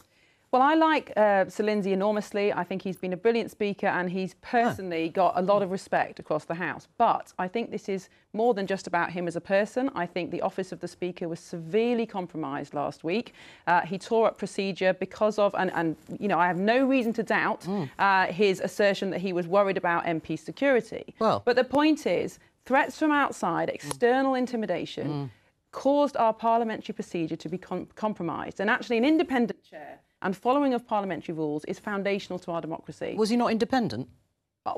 Well, I like Sir Lindsay enormously. I think he's been a brilliant speaker and he's personally got a lot of respect across the House. But I think this is more than just about him as a person. I think the office of the Speaker was severely compromised last week. He tore up procedure because of, and I have no reason to doubt his assertion that he was worried about MP security. Well, but the point is, threats from outside, external intimidation, caused our parliamentary procedure to be compromised. And actually an independent chair and following of parliamentary rules is foundational to our democracy. Was he not independent?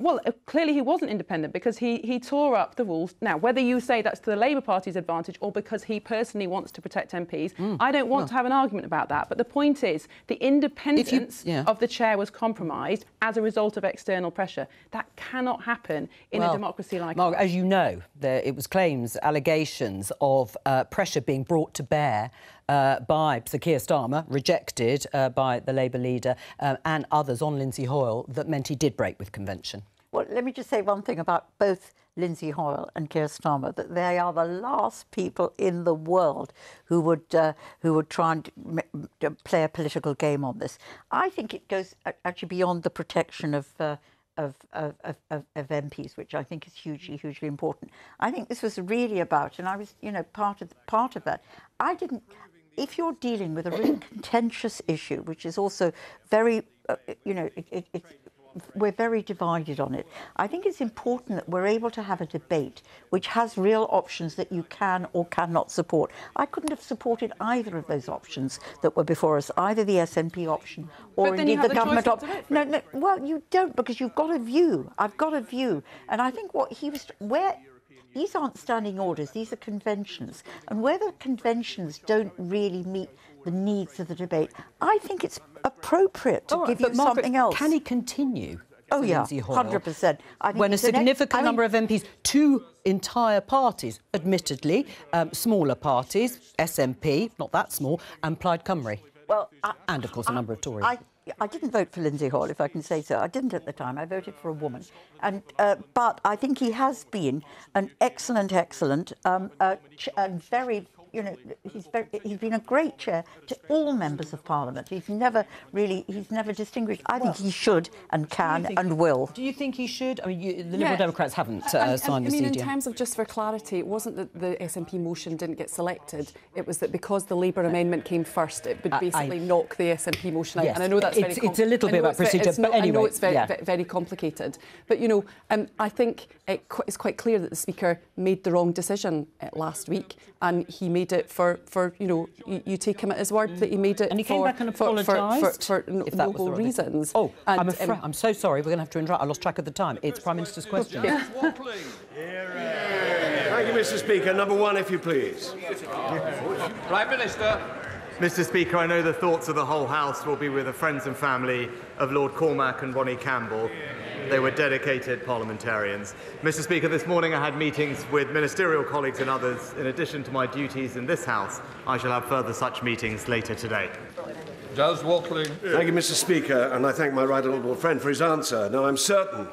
Well, clearly he wasn't independent because he tore up the rules. Now, whether you say that's to the Labour Party's advantage or because he personally wants to protect MPs, I don't want to have an argument about that. But the point is, the independence of the chair was compromised as a result of external pressure. That cannot happen in a democracy like ours. As you know, it was claims, allegations of pressure being brought to bear by Sir Keir Starmer, rejected by the Labour leader and others on Lindsay Hoyle, that meant he did break with convention. Well, let me just say one thing about both Lindsay Hoyle and Keir Starmer, that they are the last people in the world who would try and play a political game on this. I think it goes actually beyond the protection of MPs, which I think is hugely important. I think this was really about, and I was, part of that. If you're dealing with a really contentious issue, which is also very, we're very divided on it. I think it's important that we're able to have a debate which has real options that you can or cannot support. I couldn't have supported either of those options that were before us, either the SNP option or indeed the government option. No, well, you don't, because you've got a view. I've got a view. And I think what he was, these aren't standing orders, these are conventions. And where the conventions don't really meet the needs of the debate, I think it's appropriate to give you something else. Can he continue? Oh, yeah, Lindsay Hoyle, 100%. when a significant number of MPs, two entire parties, admittedly, smaller parties, SNP, not that small, and Plaid Cymru. Well, and, of course, a number of Tories. I didn't vote for Lindsay Hoyle, if I can say so. I didn't at the time. I voted for a woman. And but I think he has been an excellent, and very, you know, he's been a great chair to all members of Parliament. He's never distinguished. I think he should and can and will. Do you think he should? I mean, the Liberal Democrats haven't signed the CDM. In terms of, just for clarity, it wasn't that the SNP motion didn't get selected. It was that because the Labour amendment came first, it would basically knock the SNP motion out. Yes, and I know that's it's a little bit about procedure, but anyway. I know it's very complicated. But, you know, I think it's quite clear that the Speaker made the wrong decision last week, and he made it for you know, you take him at his word that he made it. And he came back and apologised for noble reasons. Oh, I'm so sorry. We're going to have to interrupt. I lost track of the time. It's Prime Minister's question. Thank you, Mr. Speaker. Number one, if you please. Prime Minister. Mr. Speaker, I know the thoughts of the whole House will be with the friends and family of Lord Cormac and Ronnie Campbell. They were dedicated parliamentarians. Mr. Speaker, this morning I had meetings with ministerial colleagues and others. In addition to my duties in this House, I shall have further such meetings later today. Giles Watling. Thank you, Mr. Speaker, and I thank my right honourable friend for his answer. Now, I'm certain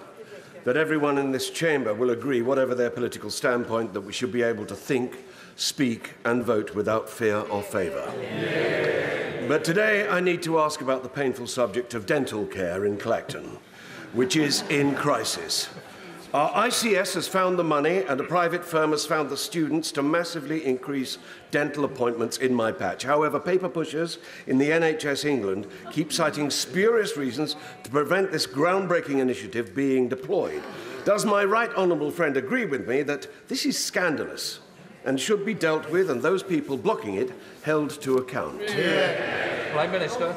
that everyone in this chamber will agree, whatever their political standpoint, that we should be able to think, speak and vote without fear or favour. Yeah. But today I need to ask about the painful subject of dental care in Clacton, which is in crisis. Our ICS has found the money and a private firm has found the students to massively increase dental appointments in my patch. However, paper pushers in the NHS England keep citing spurious reasons to prevent this groundbreaking initiative being deployed. Does my right honourable friend agree with me that this is scandalous and should be dealt with, and those people blocking it held to account? Yeah. Prime Minister.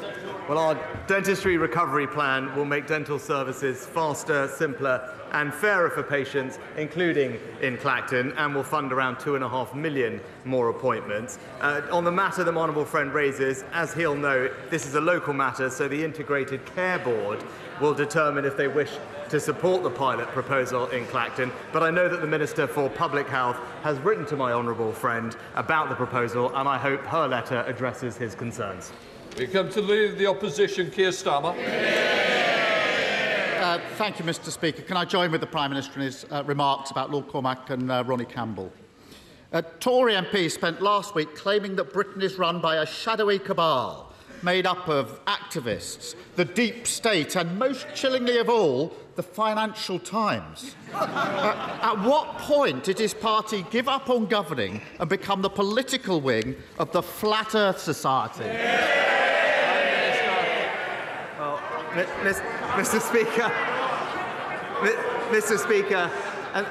Well, our dentistry recovery plan will make dental services faster, simpler and fairer for patients, including in Clacton, and will fund around 2.5 million more appointments. On the matter that my honourable friend raises, as he'll know, this is a local matter, so the Integrated Care Board will determine if they wish to support the pilot proposal in Clacton. But I know that the Minister for Public Health has written to my honourable friend about the proposal, and I hope her letter addresses his concerns. We come to lead the opposition, Keir Starmer. Thank you, Mr. Speaker. Can I join with the Prime Minister in his remarks about Lord Cormac and Ronnie Campbell? A Tory MP spent last week claiming that Britain is run by a shadowy cabal made up of activists, the deep state, and most chillingly of all, the Financial Times. At what point did his party give up on governing and become the political wing of the Flat Earth Society? Well, Mr. Speaker,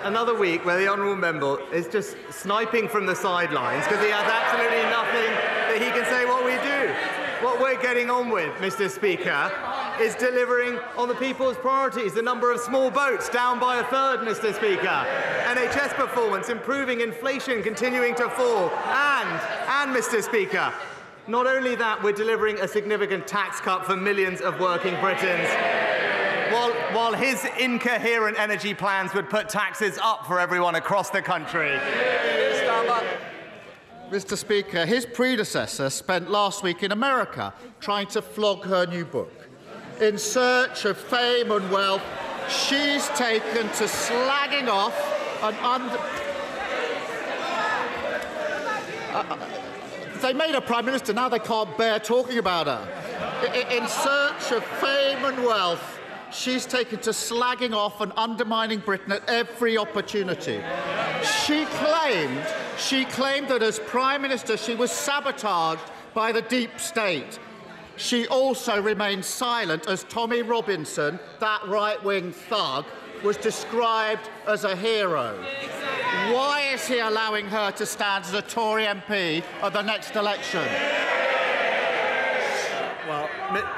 another week where the honourable member is just sniping from the sidelines because he has absolutely nothing that he can say what we do. What we're getting on with, Mr. Speaker, is delivering on the people's priorities. The number of small boats down by a third, Mr. Speaker. NHS performance, improving, inflation continuing to fall. And Mr. Speaker, not only that, we're delivering a significant tax cut for millions of working Britons, while his incoherent energy plans would put taxes up for everyone across the country. Mr. Speaker, his predecessor spent last week in America trying to flog her new book. In search of fame and wealth, she's taken to slagging off they made her Prime Minister, now they can't bear talking about her. In search of fame and wealth, she's taken to slagging off and undermining Britain at every opportunity. She claimed that as Prime Minister she was sabotaged by the deep state. She also remained silent as Tommy Robinson, that right-wing thug, was described as a hero. Why is he allowing her to stand as a Tory MP at the next election? Well,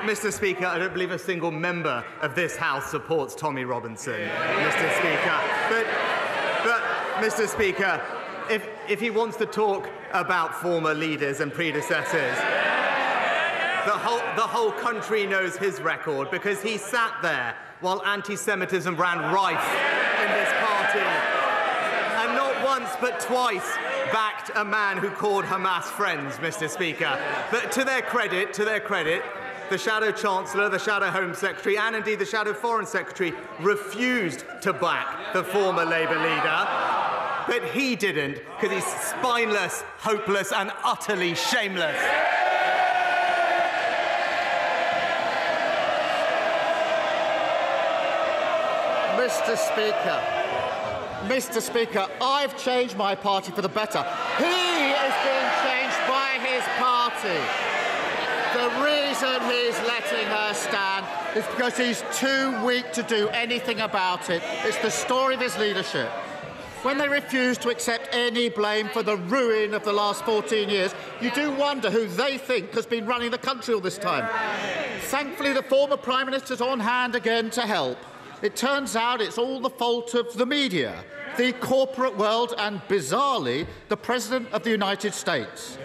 Mr. Speaker, I don't believe a single member of this House supports Tommy Robinson, Mr. Speaker. Mr. Speaker, if he wants to talk about former leaders and predecessors, the whole country knows his record, because he sat there while anti-Semitism ran rife in this party, and not once but twice backed a man who called Hamas friends, Mr. Speaker. But to their credit, the Shadow Chancellor, the Shadow Home Secretary, and indeed the Shadow Foreign Secretary refused to back the former Labour leader. But he didn't, because he's spineless, hopeless, and utterly shameless. Mr. Speaker, I've changed my party for the better. He is being changed by his party. The reason he's letting her stand is because he's too weak to do anything about it. It's the story of his leadership. When they refuse to accept any blame for the ruin of the last 14 years, you do wonder who they think has been running the country all this time. Thankfully, the former Prime Minister's on hand again to help. It turns out it's all the fault of the media, the corporate world, and, bizarrely, the President of the United States.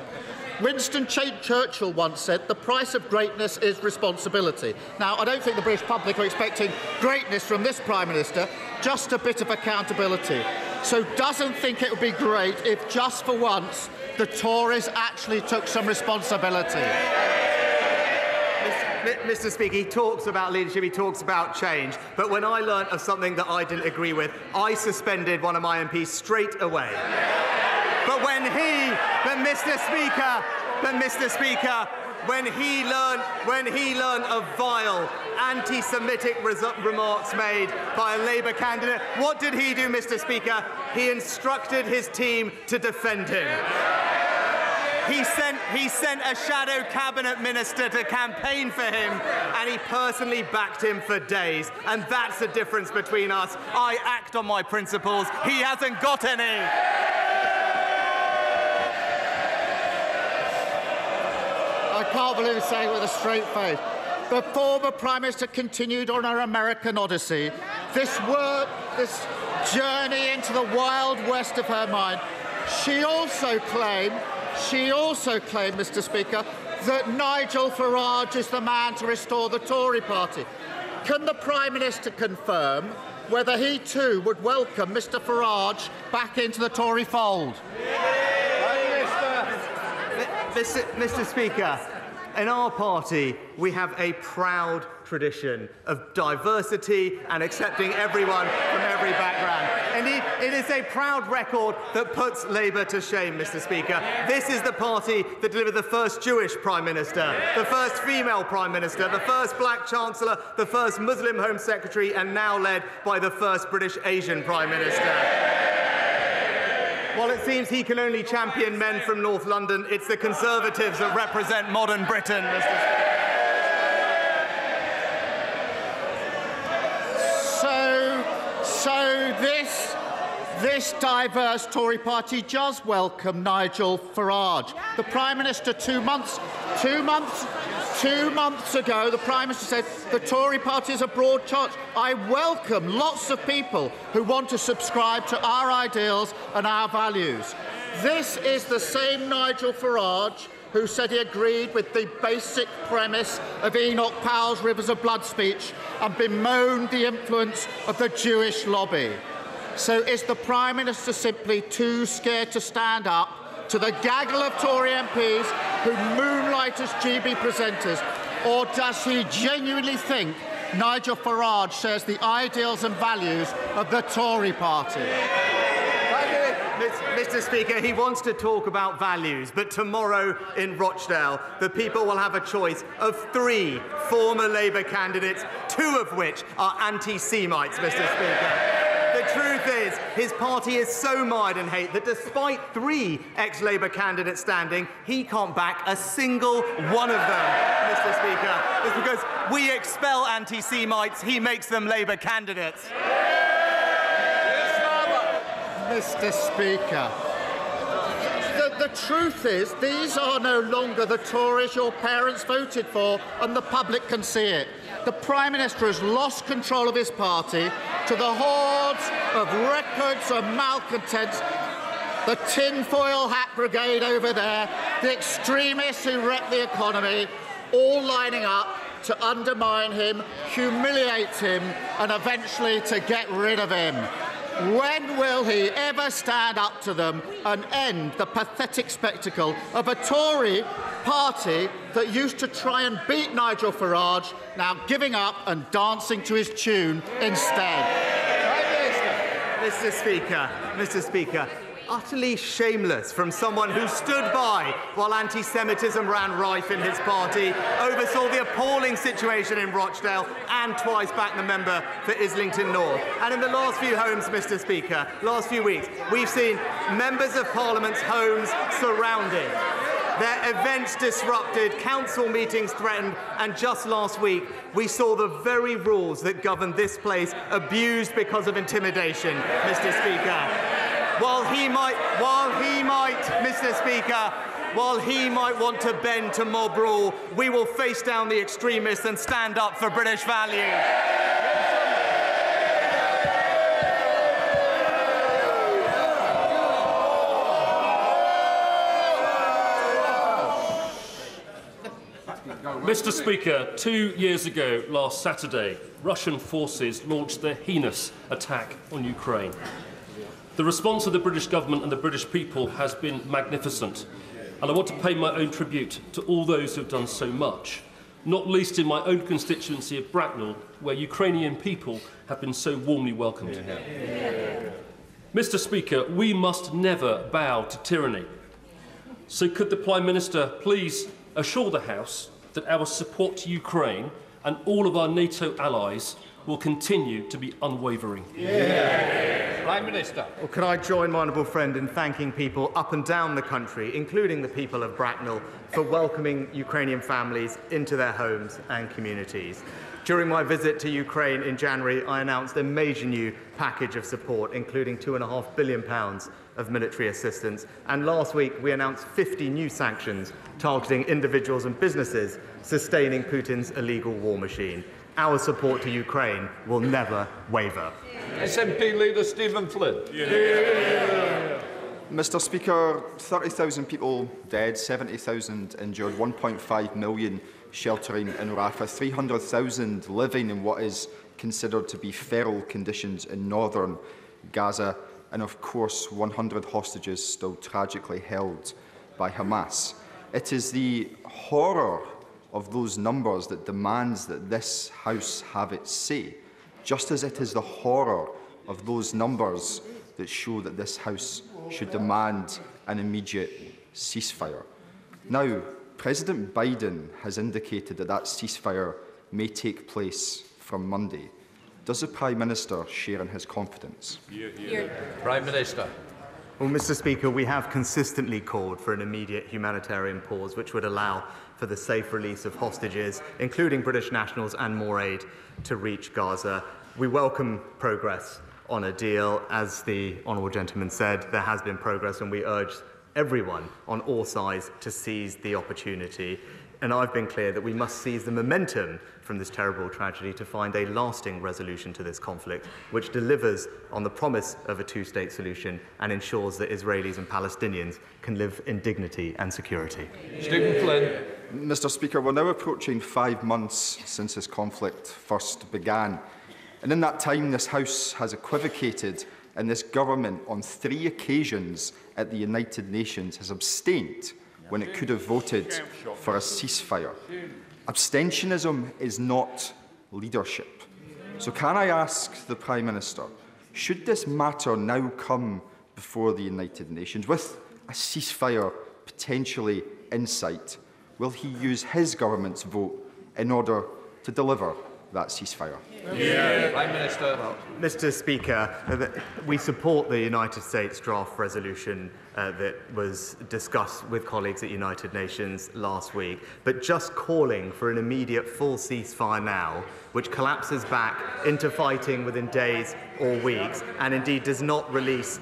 Winston Churchill once said, "The price of greatness is responsibility." Now, I don't think the British public are expecting greatness from this Prime Minister, just a bit of accountability. So doesn't think it would be great if, just for once, the Tories actually took some responsibility. Mr. Speaker, he talks about leadership, he talks about change, but when I learnt of something that I didn't agree with, I suspended one of my MPs straight away. But Mr. Speaker, when he learned of vile anti-Semitic remarks made by a Labour candidate, what did he do, Mr. Speaker? He instructed his team to defend him. He sent a shadow cabinet minister to campaign for him, and he personally backed him for days. And that's the difference between us. I act on my principles. He hasn't got any. I can't believe he's saying it with a straight face. The former Prime Minister continued on her American odyssey. This journey into the wild west of her mind. She also claimed, Mr. Speaker, that Nigel Farage is the man to restore the Tory party. Can the Prime Minister confirm whether he too would welcome Mr. Farage back into the Tory fold? Mr. Speaker, in our party, we have a proud tradition of diversity and accepting everyone from every background. Indeed, it is a proud record that puts Labour to shame, Mr. Speaker. This is the party that delivered the first Jewish Prime Minister, the first female Prime Minister, the first black Chancellor, the first Muslim Home Secretary, and now led by the first British Asian Prime Minister. While it seems he can only champion men from North London, it's the Conservatives that represent modern Britain, Mr. Speaker. So this diverse Tory party does welcome Nigel Farage. The Prime Minister 2 months ago, the Prime Minister said the Tory party is a broad church. I welcome lots of people who want to subscribe to our ideals and our values. This is the same Nigel Farage who said he agreed with the basic premise of Enoch Powell's Rivers of Blood speech and bemoaned the influence of the Jewish lobby. So is the Prime Minister simply too scared to stand up to the gaggle of Tory MPs who moonlight as GB presenters, or does he genuinely think Nigel Farage shares the ideals and values of the Tory party? Mr. Speaker, he wants to talk about values, but tomorrow in Rochdale, the people will have a choice of 3 former Labour candidates, 2 of which are anti-Semites, Mr. Speaker. The truth is, his party is so mired in hate that despite 3 ex-Labour candidates standing, he can't back a single one of them, Mr. Speaker. It's because we expel anti-Semites, he makes them Labour candidates. Mr. Speaker, the truth is, these are no longer the Tories your parents voted for, and the public can see it. The Prime Minister has lost control of his party to the hordes of records and malcontents, the tinfoil hat brigade over there, the extremists who wreck the economy, all lining up to undermine him, humiliate him, and eventually to get rid of him. When will he ever stand up to them and end the pathetic spectacle of a Tory party that used to try and beat Nigel Farage, now giving up and dancing to his tune instead? Mr. Speaker, utterly shameless from someone who stood by while anti-Semitism ran rife in his party, oversaw the appalling situation in Rochdale and twice backed the member for Islington North. And in the last few homes, Mr. Speaker, last few weeks, we've seen members of Parliament's homes surrounded, their events disrupted, council meetings threatened, and just last week we saw the very rules that govern this place abused because of intimidation, Mr. Speaker. While he might, Mr. Speaker, while he might want to bend to mob rule, we will face down the extremists and stand up for British values. Mr. Speaker, 2 years ago, last Saturday, Russian forces launched their heinous attack on Ukraine. The response of the British government and the British people has been magnificent, and I want to pay my own tribute to all those who have done so much, not least in my own constituency of Bracknell, where Ukrainian people have been so warmly welcomed. Mr. Speaker, we must never bow to tyranny. So could the Prime Minister please assure the House that our support to Ukraine and all of our NATO allies will continue to be unwavering? Prime Minister. Well, can I join my honourable friend in thanking people up and down the country, including the people of Bracknell, for welcoming Ukrainian families into their homes and communities. During my visit to Ukraine in January, I announced a major new package of support, including £2.5 billion of military assistance. And last week, we announced 50 new sanctions targeting individuals and businesses sustaining Putin's illegal war machine. Our support to Ukraine will never waver. SNP Leader Stephen Flynn. Mr. Speaker, 30,000 people dead, 70,000 injured, 1.5 million sheltering in Rafah, 300,000 living in what is considered to be feral conditions in northern Gaza, and of course 100 hostages still tragically held by Hamas. It is the horror of those numbers that demands that this House have its say, just as it is the horror of those numbers that show that this House should demand an immediate ceasefire. Now, President Biden has indicated that that ceasefire may take place from Monday. Does the Prime Minister share in his confidence? Prime Minister. Well, Mr. Speaker, we have consistently called for an immediate humanitarian pause which would allow for the safe release of hostages, including British nationals, and more aid to reach Gaza. We welcome progress on a deal. As the honourable gentleman said, there has been progress, and we urge everyone on all sides to seize the opportunity. And I've been clear that we must seize the momentum from this terrible tragedy to find a lasting resolution to this conflict, which delivers on the promise of a two-state solution and ensures that Israelis and Palestinians can live in dignity and security. Stephen Flynn. Mr. Speaker, we're now approaching 5 months since this conflict first began. And in that time, this House has equivocated, and this government on 3 occasions at the United Nations has abstained when it could have voted for a ceasefire. Abstentionism is not leadership. So can I ask the Prime Minister, should this matter now come before the United Nations, with a ceasefire potentially in sight, will he use his government's vote in order to deliver that ceasefire? Prime Minister. Well, Mr. Speaker, we support the United States draft resolution that was discussed with colleagues at United Nations last week, but just calling for an immediate full ceasefire now, which collapses back into fighting within days or weeks, and indeed does not release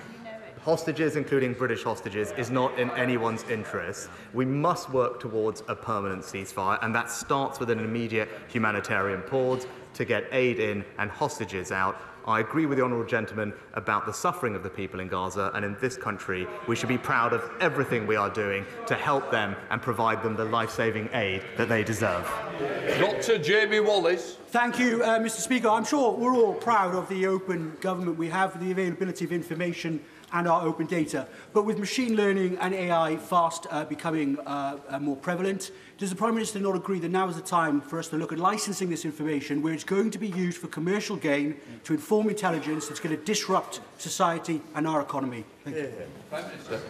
hostages, including British hostages, is not in anyone's interest. We must work towards a permanent ceasefire, and that starts with an immediate humanitarian pause to get aid in and hostages out. I agree with the honourable gentleman about the suffering of the people in Gaza, and in this country we should be proud of everything we are doing to help them and provide them the life-saving aid that they deserve. Dr. Jamie Wallace. Thank you, Mr. Speaker. I'm sure we're all proud of the open government we have, the availability of information and our open data. But with machine learning and AI fast becoming more prevalent, does the Prime Minister not agree that now is the time for us to look at licensing this information where it's going to be used for commercial gain to inform intelligence that's going to disrupt society and our economy? Thank you. Prime Minister.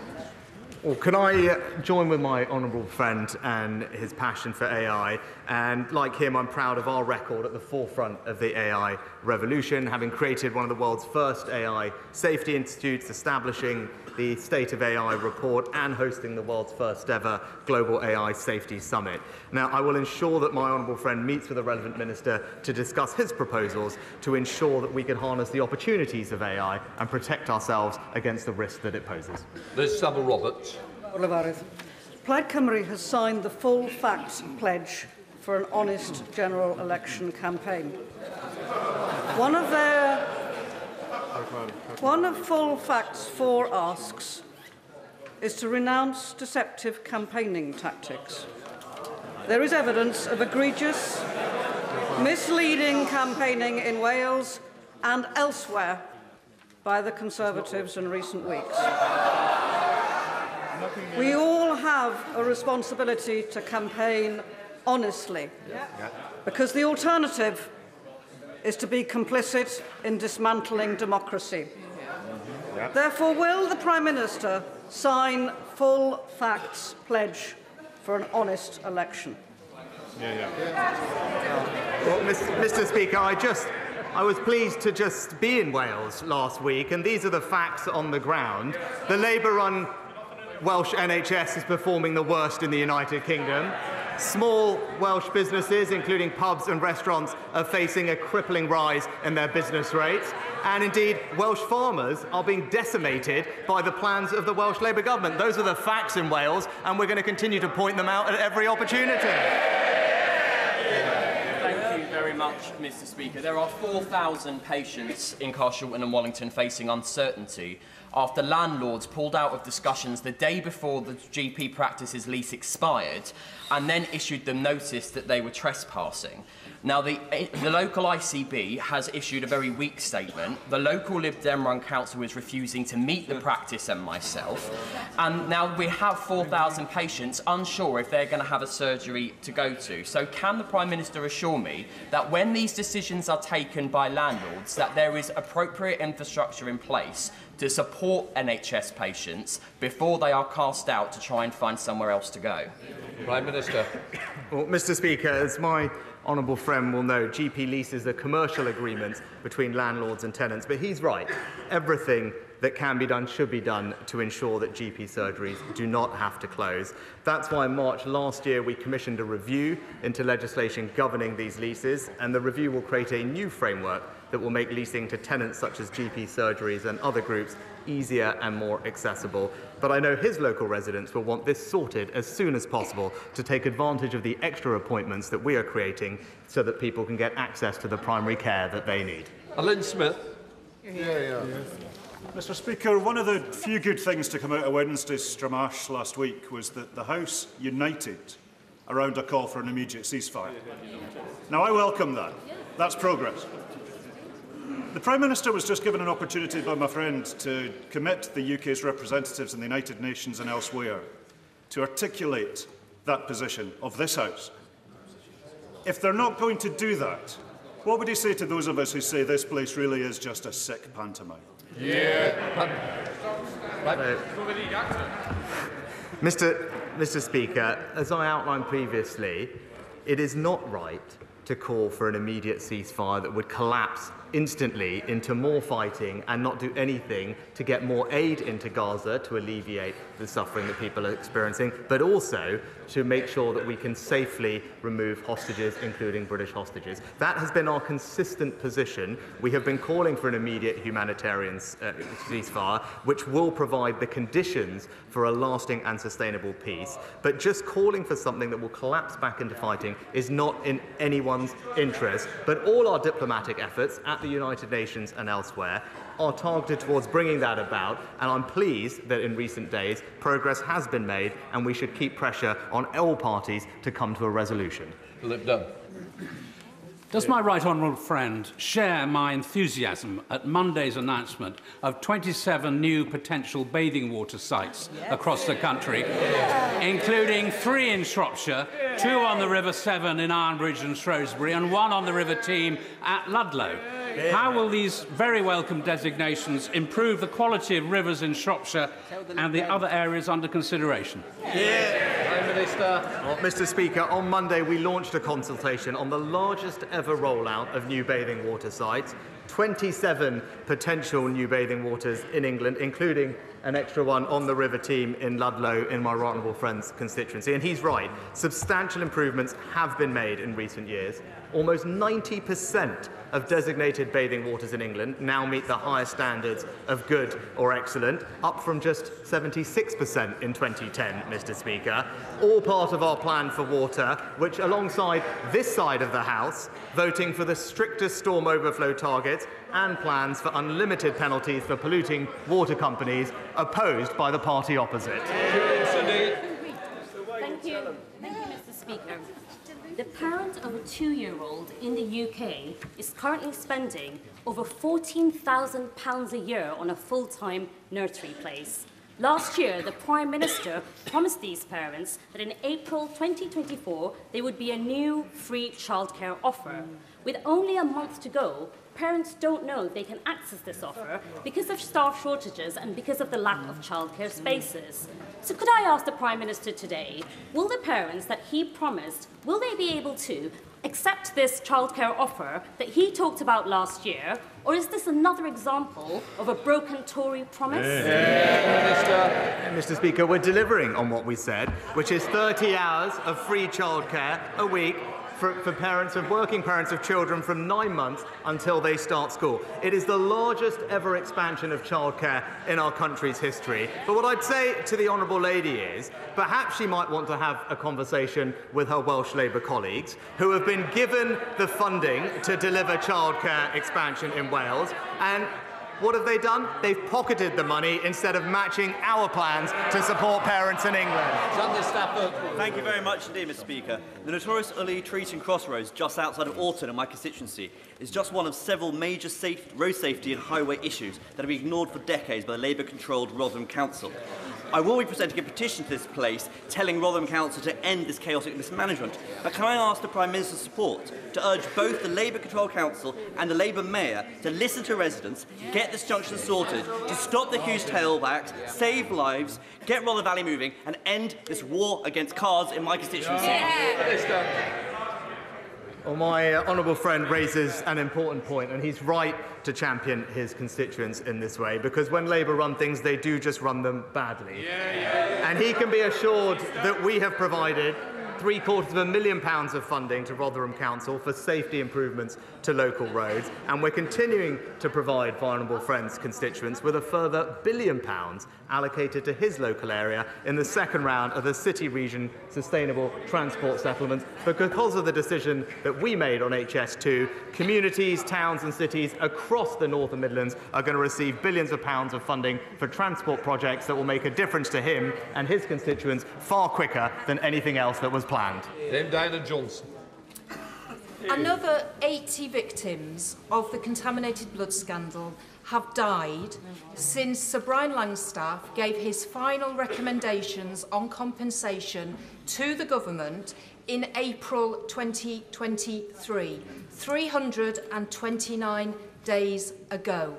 Well, can I join with my honourable friend and his passion for AI? And like him, I'm proud of our record at the forefront of the AI revolution, having created one of the world's first AI safety institutes, establishing the State of AI report, and hosting the world's first ever Global AI Safety Summit. Now, I will ensure that my honourable friend meets with the relevant minister to discuss his proposals to ensure that we can harness the opportunities of AI and protect ourselves against the risk that it poses. Liz Saville-Roberts. Plaid Cymru has signed the full facts pledge for an honest general election campaign. One of full facts' 4 asks is to renounce deceptive campaigning tactics. There is evidence of egregious, misleading campaigning in Wales and elsewhere by the Conservatives in recent weeks. We all have a responsibility to campaign honestly, because the alternative is to be complicit in dismantling democracy. Therefore, will the Prime Minister sign full facts pledge for an honest election? Well, Mr. Speaker, I was pleased to just be in Wales last week, and these are the facts on the ground. The Labour-run Welsh NHS is performing the worst in the United Kingdom. Small Welsh businesses, including pubs and restaurants, are facing a crippling rise in their business rates. And indeed, Welsh farmers are being decimated by the plans of the Welsh Labour government. Those are the facts in Wales, and we're going to continue to point them out at every opportunity. Thank you very much, Mr. Speaker. There are 4,000 patients in Carshalton and Wallington facing uncertainty after landlords pulled out of discussions the day before the GP practice's lease expired and then issued them notice that they were trespassing. Now, the local ICB has issued a very weak statement. The local Lib Dem run council is refusing to meet the practice and myself. And now we have 4,000 patients unsure if they're going to have a surgery to go to. So can the Prime Minister assure me that when these decisions are taken by landlords, that there is appropriate infrastructure in place to support NHS patients before they are cast out to try and find somewhere else to go? Prime Minister. Well, Mr. Speaker, as my honourable friend will know, GP leases are commercial agreements between landlords and tenants, but he's right. Everything that can be done should be done to ensure that GP surgeries do not have to close. That's why in March last year we commissioned a review into legislation governing these leases, and the review will create a new framework that will make leasing to tenants such as GP surgeries and other groups easier and more accessible. But I know his local residents will want this sorted as soon as possible to take advantage of the extra appointments that we are creating so that people can get access to the primary care that they need. Lynn Smith. Mr. Speaker, one of the few good things to come out of Wednesday's Stramash last week was that the House united around a call for an immediate ceasefire. Now, I welcome that. That's progress. The Prime Minister was just given an opportunity by my friend to commit the UK's representatives in the United Nations and elsewhere to articulate that position of this House. If they're not going to do that, what would he say to those of us who say this place really is just a sick pantomime? Mr. Speaker, as I outlined previously, it is not right to call for an immediate ceasefire that would collapse instantly into more fighting and not do anything to get more aid into Gaza to alleviate the suffering that people are experiencing, but also to make sure that we can safely remove hostages, including British hostages. That has been our consistent position. We have been calling for an immediate humanitarian ceasefire, which will provide the conditions for a lasting and sustainable peace. But just calling for something that will collapse back into fighting is not in anyone's interest. But all our diplomatic efforts at the United Nations and elsewhere are targeted towards bringing that about, and I'm pleased that in recent days progress has been made, and we should keep pressure on all parties to come to a resolution. Lib Dem. Does my right honourable friend share my enthusiasm at Monday's announcement of 27 new potential bathing water sites across the country, including 3 in Shropshire, 2 on the River Severn in Ironbridge and Shrewsbury, and 1 on the River Teme at Ludlow? How will these very welcome designations improve the quality of rivers in Shropshire and the other areas under consideration? Prime Minister. Well, Mr. Speaker, on Monday we launched a consultation on the largest ever rollout of new bathing water sites. 27 potential new bathing waters in England, including an extra one on the River Teme in Ludlow in my right honourable friend's constituency. And he's right, substantial improvements have been made in recent years. Almost 90% of designated bathing waters in England now meet the highest standards of good or excellent, up from just 76% in 2010, Mr. Speaker. All part of our plan for water, which alongside this side of the House, voting for the strictest storm overflow targets and plans for unlimited penalties for polluting water companies, opposed by the party opposite. Thank you, Mr. Speaker. The parent of a 2-year-old in the UK is currently spending over £14,000 a year on a full-time nursery place. Last year, the Prime Minister promised these parents that in April 2024 there would be a new free childcare offer. With only a month to go, parents don't know if they can access this offer because of staff shortages and because of the lack of childcare spaces. So could I ask the Prime Minister today, will the parents that he promised, will they be able to accept this childcare offer that he talked about last year, or is this another example of a broken Tory promise? Mr. Speaker, we're delivering on what we said, which is 30 hours of free childcare a week for parents of working parents of children from 9 months until they start school. It is the largest ever expansion of childcare in our country's history. But what I'd say to the honourable lady is, perhaps she might want to have a conversation with her Welsh Labour colleagues, who have been given the funding to deliver childcare expansion in Wales, and what have they done? They've pocketed the money instead of matching our plans to support parents in England. Thank you very much indeed, Mr. Speaker. The notorious Uli Treaton Crossroads, just outside of Alton in my constituency, is just one of several major road safety and highway issues that have been ignored for decades by the Labour-controlled Rotherham Council. I will be presenting a petition to this place telling Rotherham Council to end this chaotic mismanagement. But can I ask the Prime Minister's support to urge both the Labour-controlled Council and the Labour Mayor to listen to residents, get this junction sorted, to stop the huge tailbacks, save lives, get Rother Valley moving, and end this war against cars in my constituency? Well, my honourable friend raises an important point, and he's right to champion his constituents in this way, because when Labour run things, they do just run them badly. And he can be assured that we have provided £750,000 of funding to Rotherham Council for safety improvements to local roads, and we're continuing to provide vulnerable friends' constituents with a further £1 billion allocated to his local area in the second round of the City Region Sustainable Transport Settlements. Because of the decision that we made on HS2, communities, towns and cities across the North and Midlands are going to receive billions of pounds of funding for transport projects that will make a difference to him and his constituents far quicker than anything else that was planned. Diana Johnson. Another 80 victims of the contaminated blood scandal have died since Sir Brian Langstaff gave his final recommendations on compensation to the government in April 2023, 329 days ago.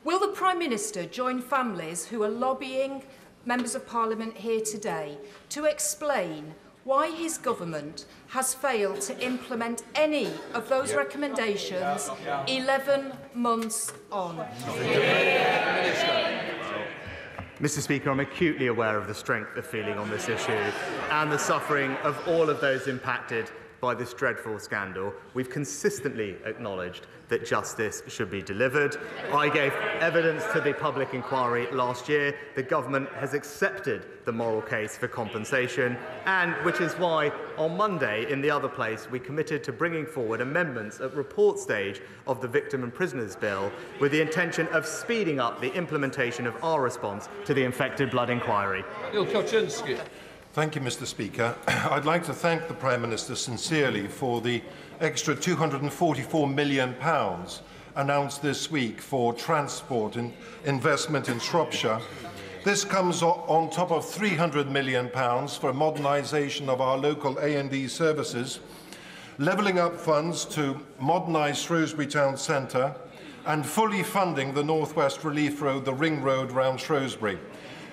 Will the Prime Minister join families who are lobbying members of Parliament here today to explain why his government has failed to implement any of those recommendations 11 months on? Mr. Speaker, I'm acutely aware of the strength of feeling on this issue and the suffering of all of those impacted by this dreadful scandal. We've consistently acknowledged that justice should be delivered. I gave evidence to the public inquiry last year. The government has accepted the moral case for compensation, and which is why on Monday, in the other place, we committed to bringing forward amendments at report stage of the Victim and Prisoners Bill with the intention of speeding up the implementation of our response to the infected blood inquiry. Neil Kaczynski. Thank you, Mr. Speaker. I'd like to thank the Prime Minister sincerely for the extra £244 million announced this week for transport and investment in Shropshire. This comes on top of £300 million for modernisation of our local A&E services, levelling up funds to modernise Shrewsbury Town Centre and fully funding the North West Relief Road, the Ring Road round Shrewsbury.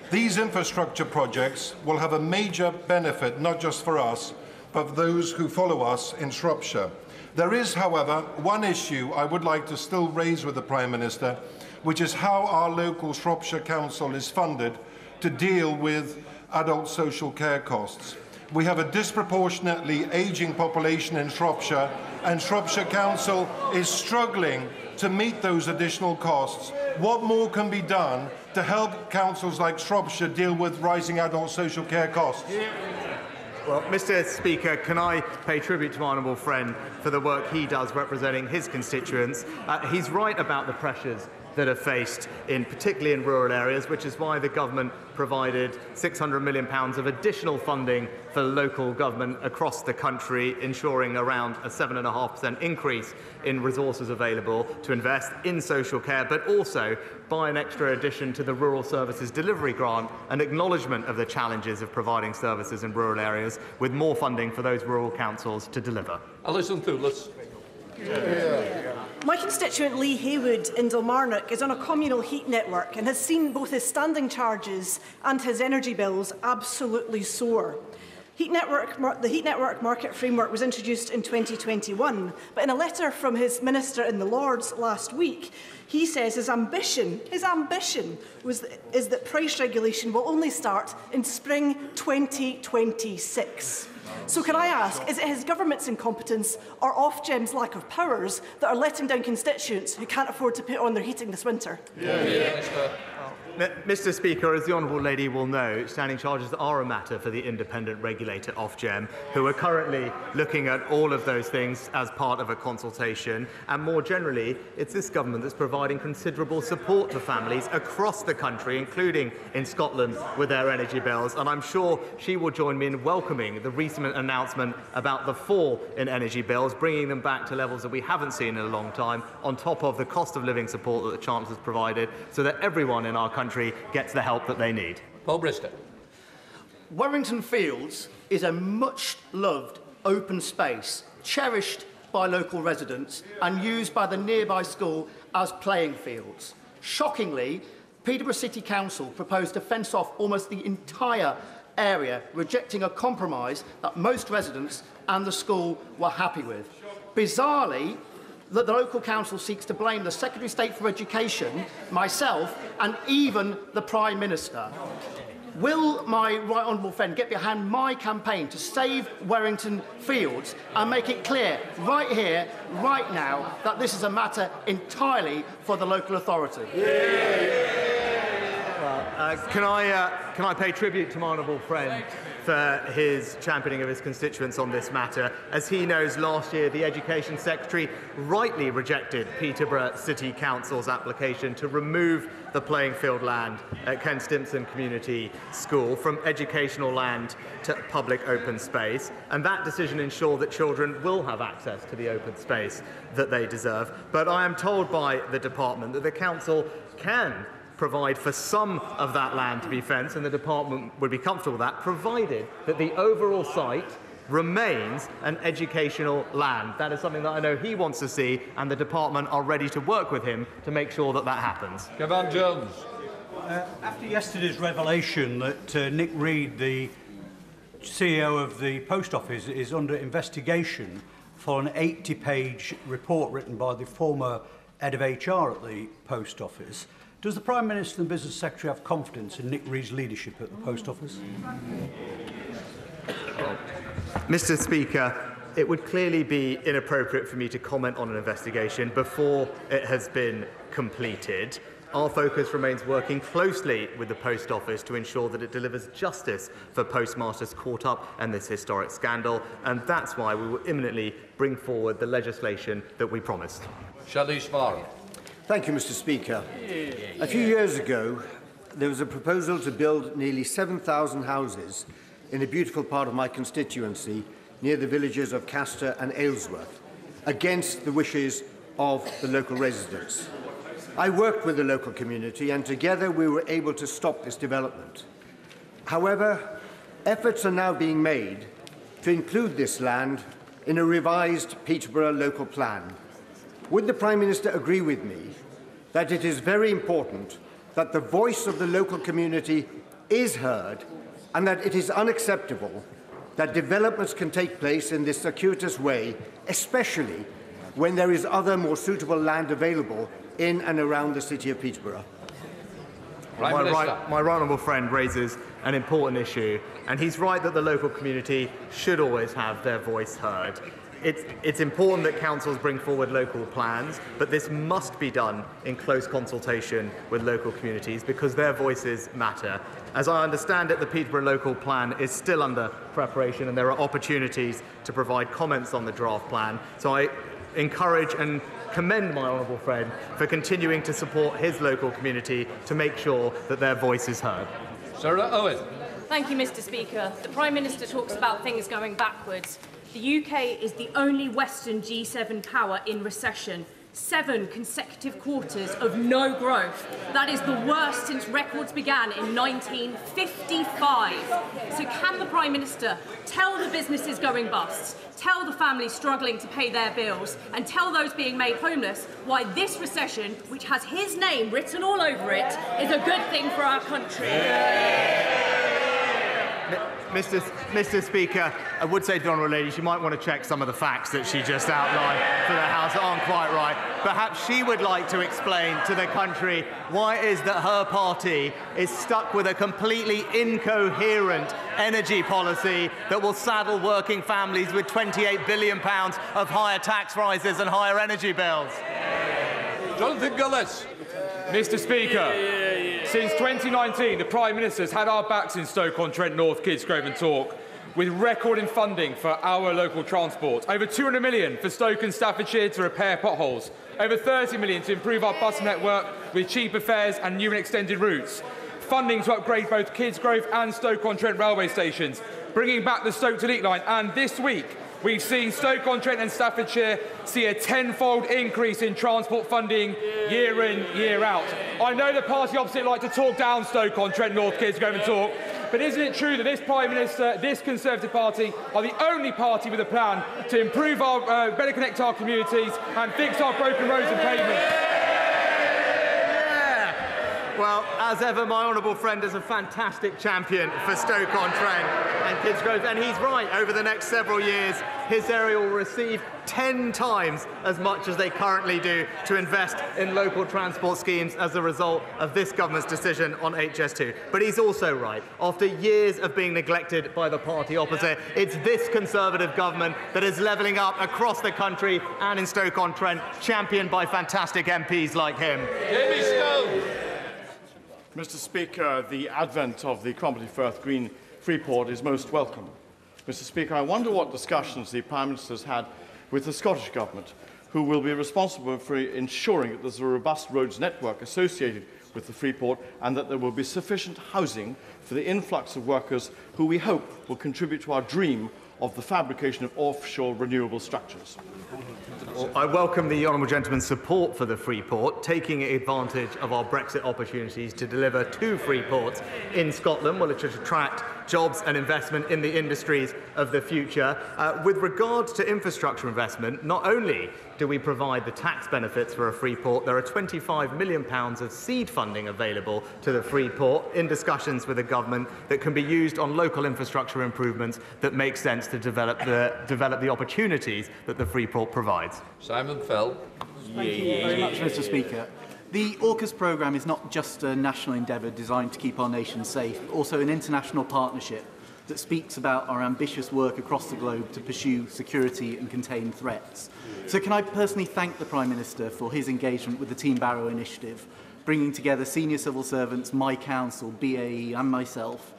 These infrastructure projects will have a major benefit not just for us, but for those who follow us in Shropshire. There is, however, one issue I would like to still raise with the Prime Minister, which is how our local Shropshire Council is funded to deal with adult social care costs. We have a disproportionately ageing population in Shropshire, and Shropshire Council is struggling to meet those additional costs. What more can be done to help councils like Shropshire deal with rising adult social care costs? Well, Mr. Speaker, can I pay tribute to my honourable friend for the work he does representing his constituents? He's right about the pressures that are faced, particularly in rural areas, which is why the government provided £600 million of additional funding for local government across the country, ensuring around a 7.5% increase in resources available to invest in social care, but also by an extra addition to the Rural Services Delivery Grant, an acknowledgement of the challenges of providing services in rural areas, with more funding for those rural councils to deliver. Alison Thewlis. My constituent Lee Haywood in Dalmarnock is on a communal heat network and has seen both his standing charges and his energy bills absolutely soar. The Heat Network Market Framework was introduced in 2021, but in a letter from his Minister in the Lords last week, he says his ambition is that price regulation will only start in spring 2026. So can I ask, is it his government's incompetence or Ofgem's lack of powers that are letting down constituents who can't afford to put on their heating this winter? Mr. Speaker, as the honourable lady will know, standing charges are a matter for the independent regulator Ofgem, who are currently looking at all of those things as part of a consultation. And more generally, it's this government that's providing considerable support to families across the country, including in Scotland, with their energy bills. And I'm sure she will join me in welcoming the recent announcement about the fall in energy bills, bringing them back to levels that we haven't seen in a long time, on top of the cost of living support that the Chancellor's provided, so that everyone in our country gets the help that they need. Paul Bristow. Warrington Fields is a much-loved open space, cherished by local residents and used by the nearby school as playing fields. Shockingly, Peterborough City Council proposed to fence off almost the entire area, rejecting a compromise that most residents and the school were happy with. Bizarrely, that the local council seeks to blame the Secretary of State for Education, myself, and even the Prime Minister. Will my right honourable friend get behind my campaign to save Warrington Fields and make it clear right here, right now, that this is a matter entirely for the local authority? Can I pay tribute to my honourable friend for his championing of his constituents on this matter? As he knows, last year the Education Secretary rightly rejected Peterborough City Council's application to remove the playing field land at Ken Stimpson Community School from educational land to public open space, and that decision ensured that children will have access to the open space that they deserve. But I am told by the department that the council can provide for some of that land to be fenced, and the department would be comfortable with that, provided that the overall site remains an educational land. That is something that I know he wants to see, and the department are ready to work with him to make sure that that happens. Kevin Jones. After yesterday's revelation that Nick Reed, the CEO of the Post Office, is under investigation for an 80-page report written by the former head of HR at the Post Office, Does the Prime Minister and Business Secretary have confidence in Nick Reed's leadership at the Post Office? Mr. Speaker, it would clearly be inappropriate for me to comment on an investigation before it has been completed. Our focus remains working closely with the Post Office to ensure that it delivers justice for postmasters caught up in this historic scandal, and that's why we will imminently bring forward the legislation that we promised. Shalish Vara. Thank you, Mr. Speaker. A few years ago, there was a proposal to build nearly 7,000 houses in a beautiful part of my constituency near the villages of Castor and Aylesworth, against the wishes of the local residents. I worked with the local community, and together we were able to stop this development. However, efforts are now being made to include this land in a revised Peterborough local plan. Would the Prime Minister agree with me that it is very important that the voice of the local community is heard, and that it is unacceptable that developments can take place in this circuitous way, especially when there is other more suitable land available in and around the city of Peterborough? My right honourable friend raises an important issue, and he's right that the local community should always have their voice heard. It's important that councils bring forward local plans, but this must be done in close consultation with local communities because their voices matter. As I understand it, the Peterborough local plan is still under preparation and there are opportunities to provide comments on the draft plan. So I encourage and commend my honourable friend for continuing to support his local community to make sure that their voice is heard. Sarah Owen. Thank you, Mr. Speaker. The Prime Minister talks about things going backwards. The UK is the only Western G7 power in recession. 7 consecutive quarters of no growth. That is the worst since records began in 1955. So can the Prime Minister tell the businesses going bust, tell the families struggling to pay their bills, and tell those being made homeless why this recession, which has his name written all over it, is a good thing for our country? Mr. Speaker, I would say to the Honourable Lady she might want to check some of the facts that she just outlined for the House that aren't quite right. Perhaps she would like to explain to the country why it is that her party is stuck with a completely incoherent energy policy that will saddle working families with £28 billion of higher tax rises and higher energy bills. Jonathan Gillis. Mr. Speaker, since 2019, the Prime Minister's had our backs in Stoke-on-Trent North, Kidsgrove and Tork, with record in funding for our local transport. Over 200 million for Stoke and Staffordshire to repair potholes. Over 30 million to improve our bus network with cheaper fares and new and extended routes. Funding to upgrade both Kidsgrove and Stoke-on-Trent railway stations. Bringing back the Stoke to Leek line. And this week, we've seen Stoke-on-Trent and Staffordshire see a tenfold increase in transport funding year in, year out. I know the party opposite like to talk down Stoke-on-Trent North, Kidsgrove and Tork, but isn't it true that this Prime Minister, this Conservative Party, are the only party with a plan to improve our, better connect our communities and fix our broken roads and pavements? Well, as ever, my honourable friend is a fantastic champion for Stoke-on-Trent and Kidsgrove, and he's right. Over the next several years, his area will receive 10 times as much as they currently do to invest in local transport schemes as a result of this government's decision on HS2. But he's also right. After years of being neglected by the party opposite, it's this Conservative government that is levelling up across the country and in Stoke-on-Trent, championed by fantastic MPs like him. Jamie Stone. Mr. Speaker, the advent of the Cromarty Firth Green Freeport is most welcome. Mr. Speaker, I wonder what discussions the Prime Minister has had with the Scottish Government, who will be responsible for ensuring that there's a robust roads network associated with the Freeport and that there will be sufficient housing for the influx of workers who we hope will contribute to our dream of the fabrication of offshore renewable structures. Well, I welcome the honourable gentleman's support for the Freeport, taking advantage of our Brexit opportunities to deliver 2 Freeports in Scotland, which will attract jobs and investment in the industries of the future. With regards to infrastructure investment, not only do we provide the tax benefits for a Freeport, there are £25 million of seed funding available to the Freeport in discussions with the government that can be used on local infrastructure improvements that make sense to develop the opportunities that the Freeport provides. Simon Fell. Thank you very much, Mr. Speaker. The AUKUS programme is not just a national endeavour designed to keep our nation safe, but also an international partnership that speaks about our ambitious work across the globe to pursue security and contain threats. So can I personally thank the Prime Minister for his engagement with the Team Barrow initiative, bringing together senior civil servants, my council, BAE and myself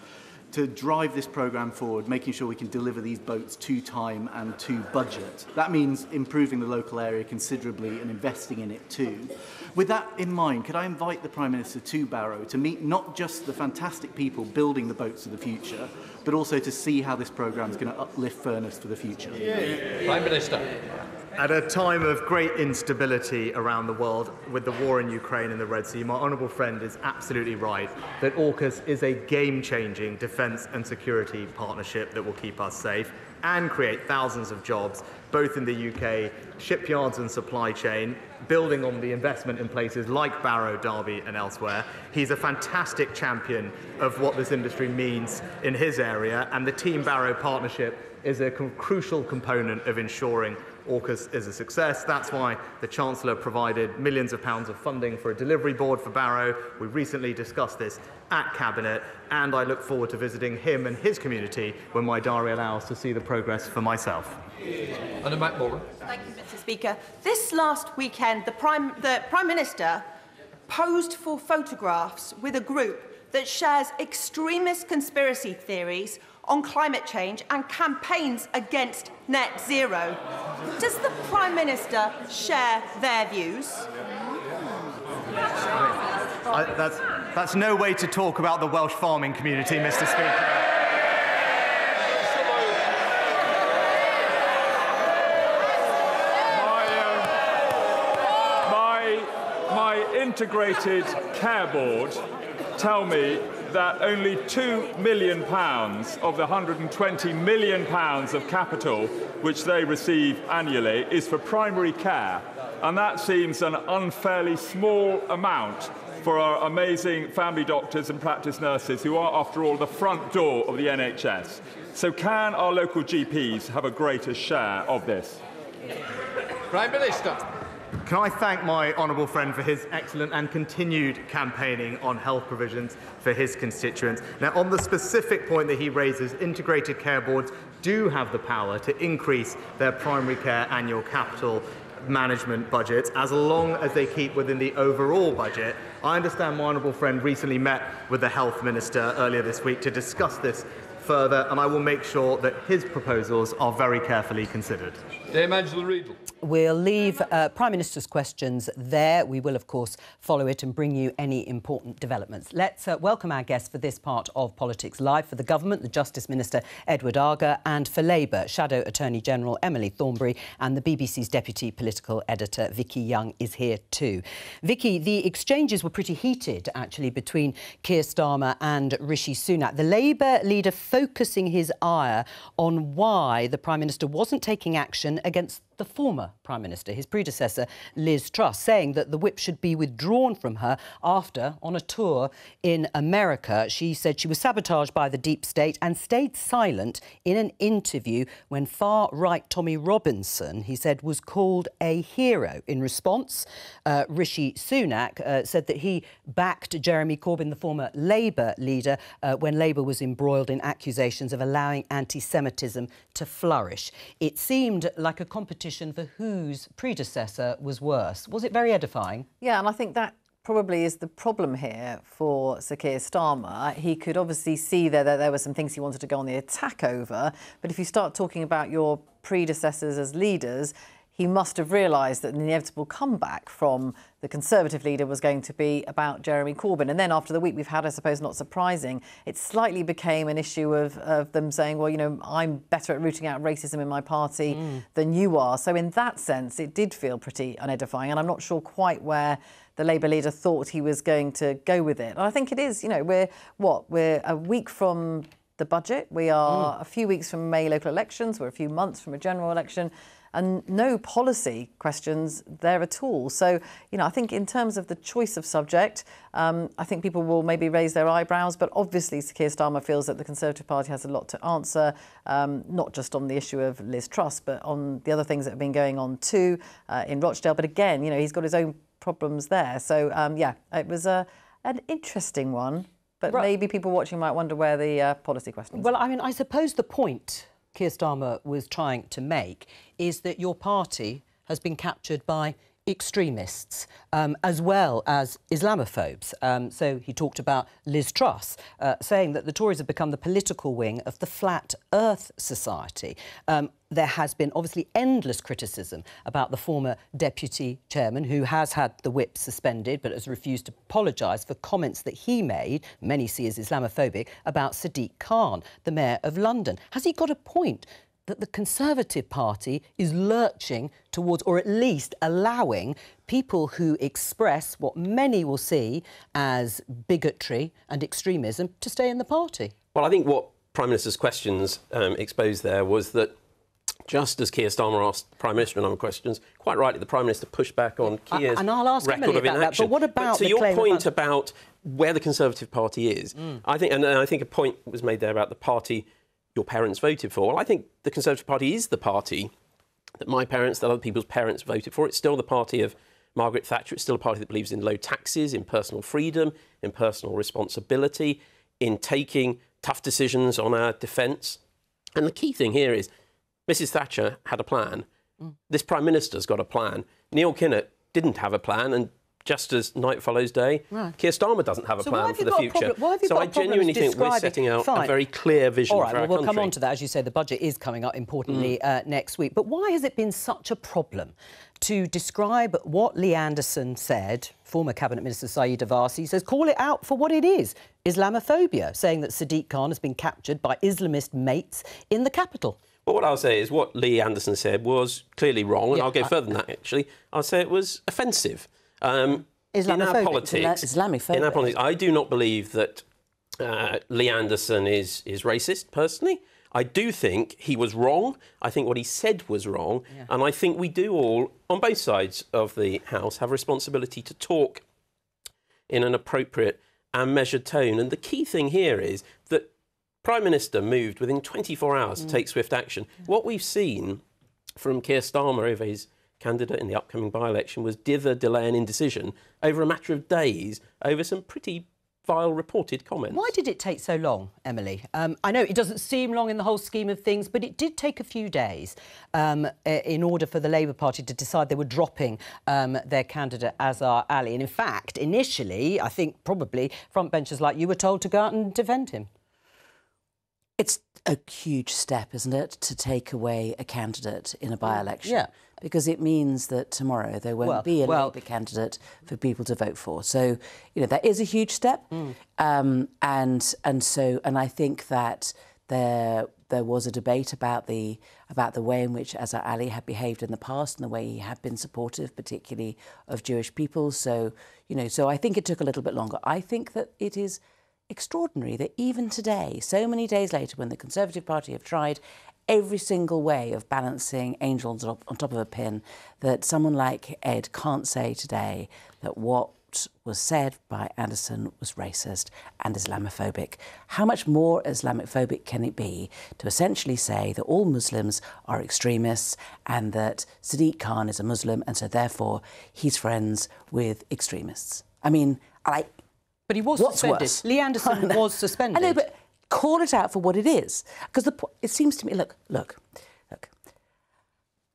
to drive this programme forward, making sure we can deliver these boats to time and to budget. That means improving the local area considerably and investing in it too. With that in mind, could I invite the Prime Minister to Barrow to meet not just the fantastic people building the boats of the future, but also to see how this programme is going to uplift Furness for the future? Prime Minister. At a time of great instability around the world with the war in Ukraine and the Red Sea, my honourable friend is absolutely right that AUKUS is a game-changing defence and security partnership that will keep us safe and create thousands of jobs, both in the UK, shipyards and supply chain, building on the investment in places like Barrow, Derby and elsewhere. He's a fantastic champion of what this industry means in his area, and the Team Barrow partnership is a crucial component of ensuring AUKUS is a success. That's why the Chancellor provided millions of pounds of funding for a delivery board for Barrow. We recently discussed this at Cabinet, and I look forward to visiting him and his community when my diary allows to see the progress for myself. Anna McMorgan. Thank you, Mr. Speaker. This last weekend, the Prime Minister posed for photographs with a group that shares extremist conspiracy theories on climate change and campaigns against net zero. Does the Prime Minister share their views? That's no way to talk about the Welsh farming community, Mr. Speaker. My integrated care board tell me that only £2 million of the £120 million of capital which they receive annually is for primary care. And that seems an unfairly small amount for our amazing family doctors and practice nurses who are, after all, the front door of the NHS. So can our local GPs have a greater share of this? Prime Minister. Can I thank my honourable friend for his excellent and continued campaigning on health provisions for his constituents. Now, on the specific point that he raises, integrated care boards do have the power to increase their primary care annual capital management budgets as long as they keep within the overall budget. I understand my honourable friend recently met with the Health Minister earlier this week to discuss this further, and I will make sure that his proposals are very carefully considered. Dame Angela Riedel. We'll leave Prime Minister's questions there. We will, of course, follow it and bring you any important developments. Let's welcome our guests for this part of Politics Live. For the Government, the Justice Minister, Edward Argar, and for Labour, Shadow Attorney General Emily Thornberry, and the BBC's Deputy Political Editor, Vicki Young, is here too. Vicki, the exchanges were pretty heated, actually, between Keir Starmer and Rishi Sunak. The Labour leader focusing his ire on why the Prime Minister wasn't taking action against the former Prime Minister, his predecessor, Liz Truss, saying that the whip should be withdrawn from her after, on a tour in America, she said she was sabotaged by the deep state and stayed silent in an interview when far-right Tommy Robinson, he said, was called a hero. In response, Rishi Sunak said that he backed Jeremy Corbyn, the former Labour leader, when Labour was embroiled in accusations of allowing anti-Semitism to flourish. It seemed like a competition for whose predecessor was worse. Was it very edifying? Yeah, and I think that probably is the problem here for Sir Keir Starmer. He could obviously see that there were some things he wanted to go on the attack over, but if you start talking about your predecessors as leaders, he must have realised that the inevitable comeback from the Conservative leader was going to be about Jeremy Corbyn. And then after the week we've had, I suppose not surprising, it slightly became an issue of them saying, well, you know, I'm better at rooting out racism in my party than you are. So in that sense, it did feel pretty unedifying. And I'm not sure quite where the Labour leader thought he was going to go with it. And I think it is, you know, we're a week from the budget. We are a few weeks from May local elections. We're a few months from a general election. And no policy questions there at all. So, you know, I think in terms of the choice of subject, I think people will maybe raise their eyebrows, but obviously Sir Keir Starmer feels that the Conservative Party has a lot to answer, not just on the issue of Liz Truss, but on the other things that have been going on too in Rochdale. But again, you know, he's got his own problems there. So, yeah, it was an interesting one, but maybe people watching might wonder where the policy questions Well, I mean, I suppose the point Keir Starmer was trying to make is that your party has been captured by extremists as well as Islamophobes. So he talked about Liz Truss, saying that the Tories have become the political wing of the Flat Earth Society. There has been obviously endless criticism about the former deputy chairman, who has had the whip suspended but has refused to apologise for comments that he made, many see as Islamophobic, about Sadiq Khan, the mayor of London. Has he got a point that the Conservative Party is lurching towards, or at least allowing, people who express what many will see as bigotry and extremism to stay in the party? Well, I think what Prime Minister's questions exposed there was that just as Keir Starmer asked the Prime Minister a number of questions, quite rightly, the Prime Minister pushed back on Keir's and I'll ask record Emily of about inaction. that, but what about to the your claim point about where the Conservative Party is, I think a point was made there about the party your parents voted for. Well, I think the Conservative Party is the party that my parents, that other people's parents voted for. It's still the party of Margaret Thatcher. It's still a party that believes in low taxes, in personal freedom, in personal responsibility, in taking tough decisions on our defence. And the key thing here is Mrs Thatcher had a plan. This Prime Minister's got a plan. Neil Kinnock didn't have a plan, and just as night follows day, Keir Starmer doesn't have a plan for the future. So I genuinely think we're setting out a very clear vision for our country. We'll come on to that. As you say, the budget is coming up, importantly, next week. But why has it been such a problem to describe what Lee Anderson said, former Cabinet Minister Saeed Abbasi says, call it out for what it is, Islamophobia, saying that Sadiq Khan has been captured by Islamist mates in the capital? Well, what I'll say is what Lee Anderson said was clearly wrong, and I'll go further than that, actually. I'll say it was offensive. In our politics, Islamophobic. In our politics, I do not believe that Lee Anderson is racist, personally. I do think he was wrong. I think what he said was wrong. And I think we do all, on both sides of the House, have a responsibility to talk in an appropriate and measured tone. And the key thing here is that Prime Minister moved within 24 hours to take swift action. What we've seen from Keir Starmer over his candidate in the upcoming by-election was dither, delay and indecision over a matter of days over some pretty vile reported comments. Why did it take so long, Emily? I know it doesn't seem long in the whole scheme of things, but it did take a few days in order for the Labour Party to decide they were dropping their candidate Azhar Ali. And in fact, initially, I think probably frontbenchers like you were told to go out and defend him. It's a huge step, isn't it, to take away a candidate in a by-election? Yeah. Because it means that tomorrow there won't be a Labour candidate for people to vote for. So, you know, that is a huge step. And I think that there was a debate about the way in which Azhar Ali had behaved in the past and the way he had been supportive, particularly of Jewish people. So, you know, so I think it took a little bit longer. I think that it is extraordinary that even today, so many days later, when the Conservative Party have tried every single way of balancing angels on top of a pin, that someone like Ed can't say today that what was said by Anderson was racist and Islamophobic. How much more Islamophobic can it be to essentially say that all Muslims are extremists and that Sadiq Khan is a Muslim and so therefore he's friends with extremists? I mean, But he was what's suspended. Worse? Lee Anderson was suspended. I know, but call it out for what it is. Because it seems to me, look.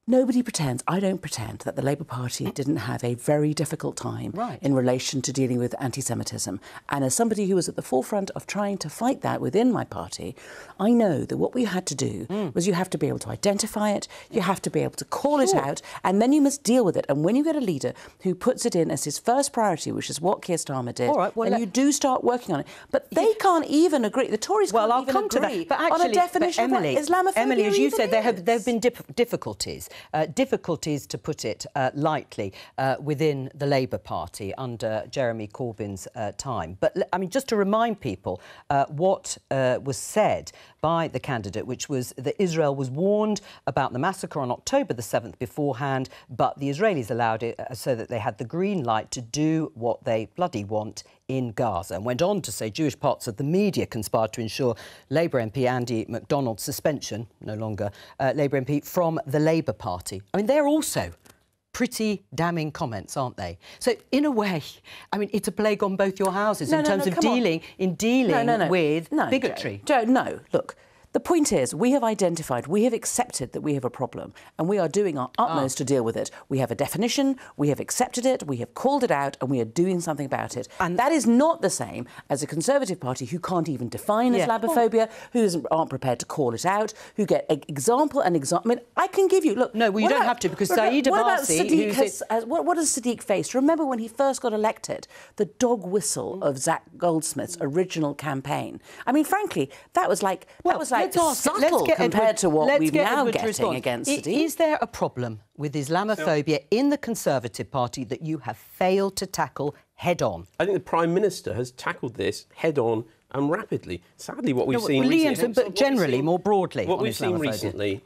Nobody pretends, I don't pretend, that the Labour Party didn't have a very difficult time in relation to dealing with anti-Semitism. And as somebody who was at the forefront of trying to fight that within my party, I know that what we had to do was you have to be able to identify it, you have to be able to call it out, and then you must deal with it. And when you get a leader who puts it in as his first priority, which is what Keir Starmer did, and you do start working on it, but they can't even agree, the Tories can't even agree on a definition of what Islamophobia Emily, as you said, there is. have been difficulties. Difficulties, to put it lightly, within the Labour Party under Jeremy Corbyn's time. But, I mean, just to remind people what was said by the candidate, which was that Israel was warned about the massacre on October the 7th beforehand, but the Israelis allowed it so that they had the green light to do what they bloody want in Gaza, and went on to say Jewish parts of the media conspired to ensure Labour MP Andy MacDonald's suspension, no longer Labour MP, from the Labour Party. I mean, they're also pretty damning comments, aren't they? So, in a way, I mean, it's a plague on both your houses in terms of dealing with bigotry. Jo, no, look. The point is, we have identified, we have accepted that we have a problem, and we are doing our utmost to deal with it. We have a definition, we have accepted it, we have called it out, and we are doing something about it. And that is not the same as a Conservative Party who can't even define Islamophobia, who aren't prepared to call it out, who get example and example. I mean, I can give you... Look, no, well, you don't have to, because Saeed Abbasi... What has Sadiq faced? Remember when he first got elected, the dog whistle of Zach Goldsmith's original campaign. I mean, frankly, that was like subtle compared to what we're now getting against Sadiq. Is there a problem with Islamophobia in the Conservative Party that you have failed to tackle head-on? I think the Prime Minister has tackled this head-on and rapidly. Sadly, what we've seen recently... But generally, more broadly, what we've seen recently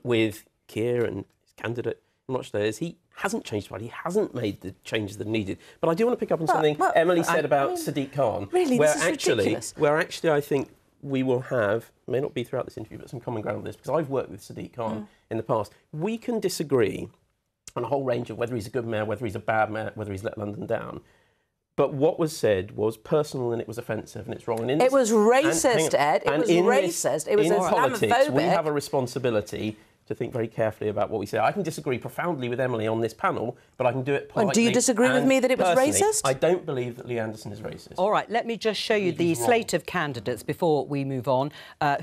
with Keir and his candidate in Rochdale is he hasn't changed the party, he hasn't made the changes that are needed. But I do want to pick up on something Emily said about Sadiq Khan, where actually I think we will have, may not be throughout this interview, but some common ground on this, because I've worked with Sadiq Khan in the past. We can disagree on a whole range of whether he's a good mayor, whether he's a bad mayor, whether he's let London down. But what was said was personal and it was offensive and it's wrong. And it was racist, Ed. It was racist. It was Islamophobic. In politics, we have a responsibility to think very carefully about what we say. I can disagree profoundly with Emily on this panel, but I can do it politely. Do you disagree with me that it was racist? I don't believe that Lee Anderson is racist. All right, let me just show you the slate of candidates before we move on,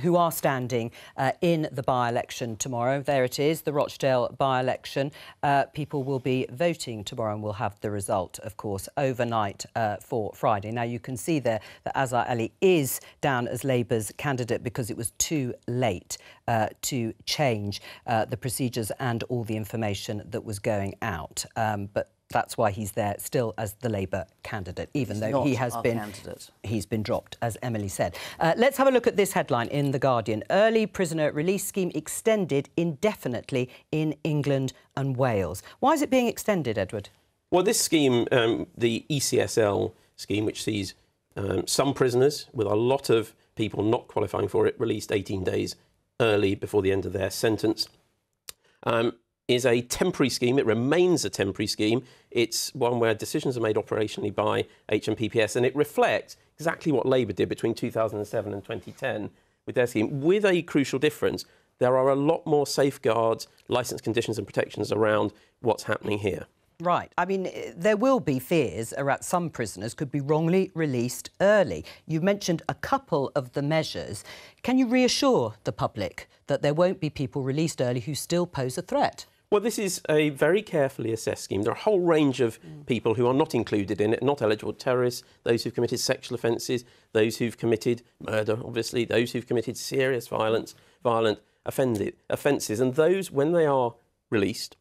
who are standing in the by-election tomorrow. There it is, the Rochdale by-election. People will be voting tomorrow and we'll have the result, of course, overnight for Friday. Now, you can see there that Azhar Ali is down as Labour's candidate because it was too late to change the procedures and all the information that was going out. But that's why he's there still as the Labour candidate, even though he's been dropped, as Emily said. Let's have a look at this headline in The Guardian. Early prisoner release scheme extended indefinitely in England and Wales. Why is it being extended, Edward? Well, this scheme, the ECSL scheme, which sees some prisoners, with a lot of people not qualifying for it, released 18 days early before the end of their sentence, is a temporary scheme. It remains a temporary scheme. It's one where decisions are made operationally by HMPPS, and it reflects exactly what Labour did between 2007 and 2010 with their scheme, with a crucial difference. There are a lot more safeguards, licence conditions and protections around what's happening here. Right. I mean, there will be fears around some prisoners could be wrongly released early. You've mentioned a couple of the measures. Can you reassure the public that there won't be people released early who still pose a threat? Well, this is a very carefully assessed scheme. There are a whole range of people who are not included in it, not eligible terrorists, those who've committed sexual offences, those who've committed murder, obviously, those who've committed serious violent offences. And those, when they are released,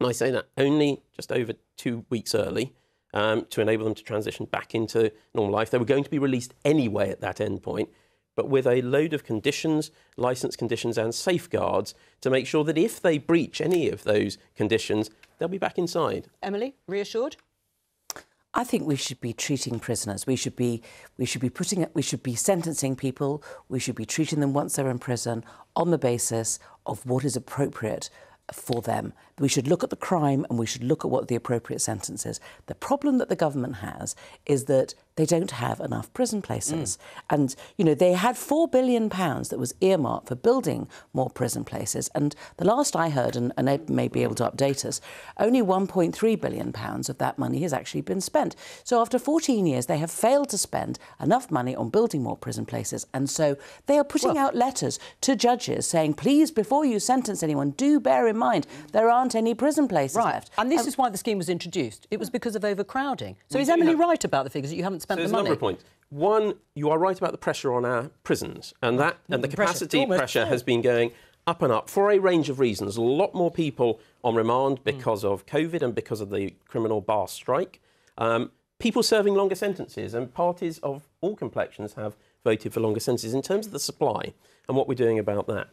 and I say that only just over 2 weeks early, to enable them to transition back into normal life. They were going to be released anyway at that end point, but with a load of conditions, licence conditions and safeguards to make sure that if they breach any of those conditions, they'll be back inside. Emily, reassured? I think we should be treating prisoners. We should be sentencing people. We should be treating them once they're in prison on the basis of what is appropriate for them. We should look at the crime and we should look at what the appropriate sentence is. The problem that the government has is that they don't have enough prison places. And, you know, they had £4 billion that was earmarked for building more prison places. And the last I heard, and Ed may be able to update us, only £1.3 billion of that money has actually been spent. So after 14 years, they have failed to spend enough money on building more prison places. And so they are putting out letters to judges saying, please, before you sentence anyone, do bear in mind there aren't any prison places left. And this is why the scheme was introduced. It was because of overcrowding. So is Emily right about the figures that you haven't spent the money? There's a number of points. One, you are right about the pressure on our prisons, and the capacity pressure has been going up and up for a range of reasons. A lot more people on remand because of COVID and because of the criminal bar strike. People serving longer sentences, and parties of all complexions have voted for longer sentences. In terms of the supply and what we're doing about that,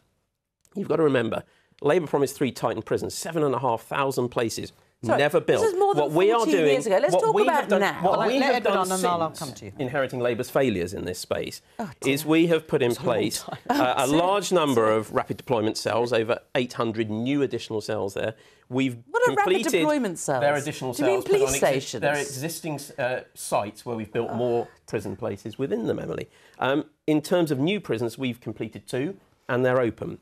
you've got to remember, Labour promised 3 Titan prisons, 7,500 places. Sorry, never built. This is more than what we are doing, years ago. Let's talk about now. What we have done since I'll come to you. inheriting Labour's failures in this space is we have put in place a large number of rapid deployment cells, over 800 new additional cells there. We've What are rapid completed deployment cells? their additional Do you mean cells. put on police stations? There are existing sites where we've built more prison places within them, Emily. In terms of new prisons, we've completed 2 and they're open.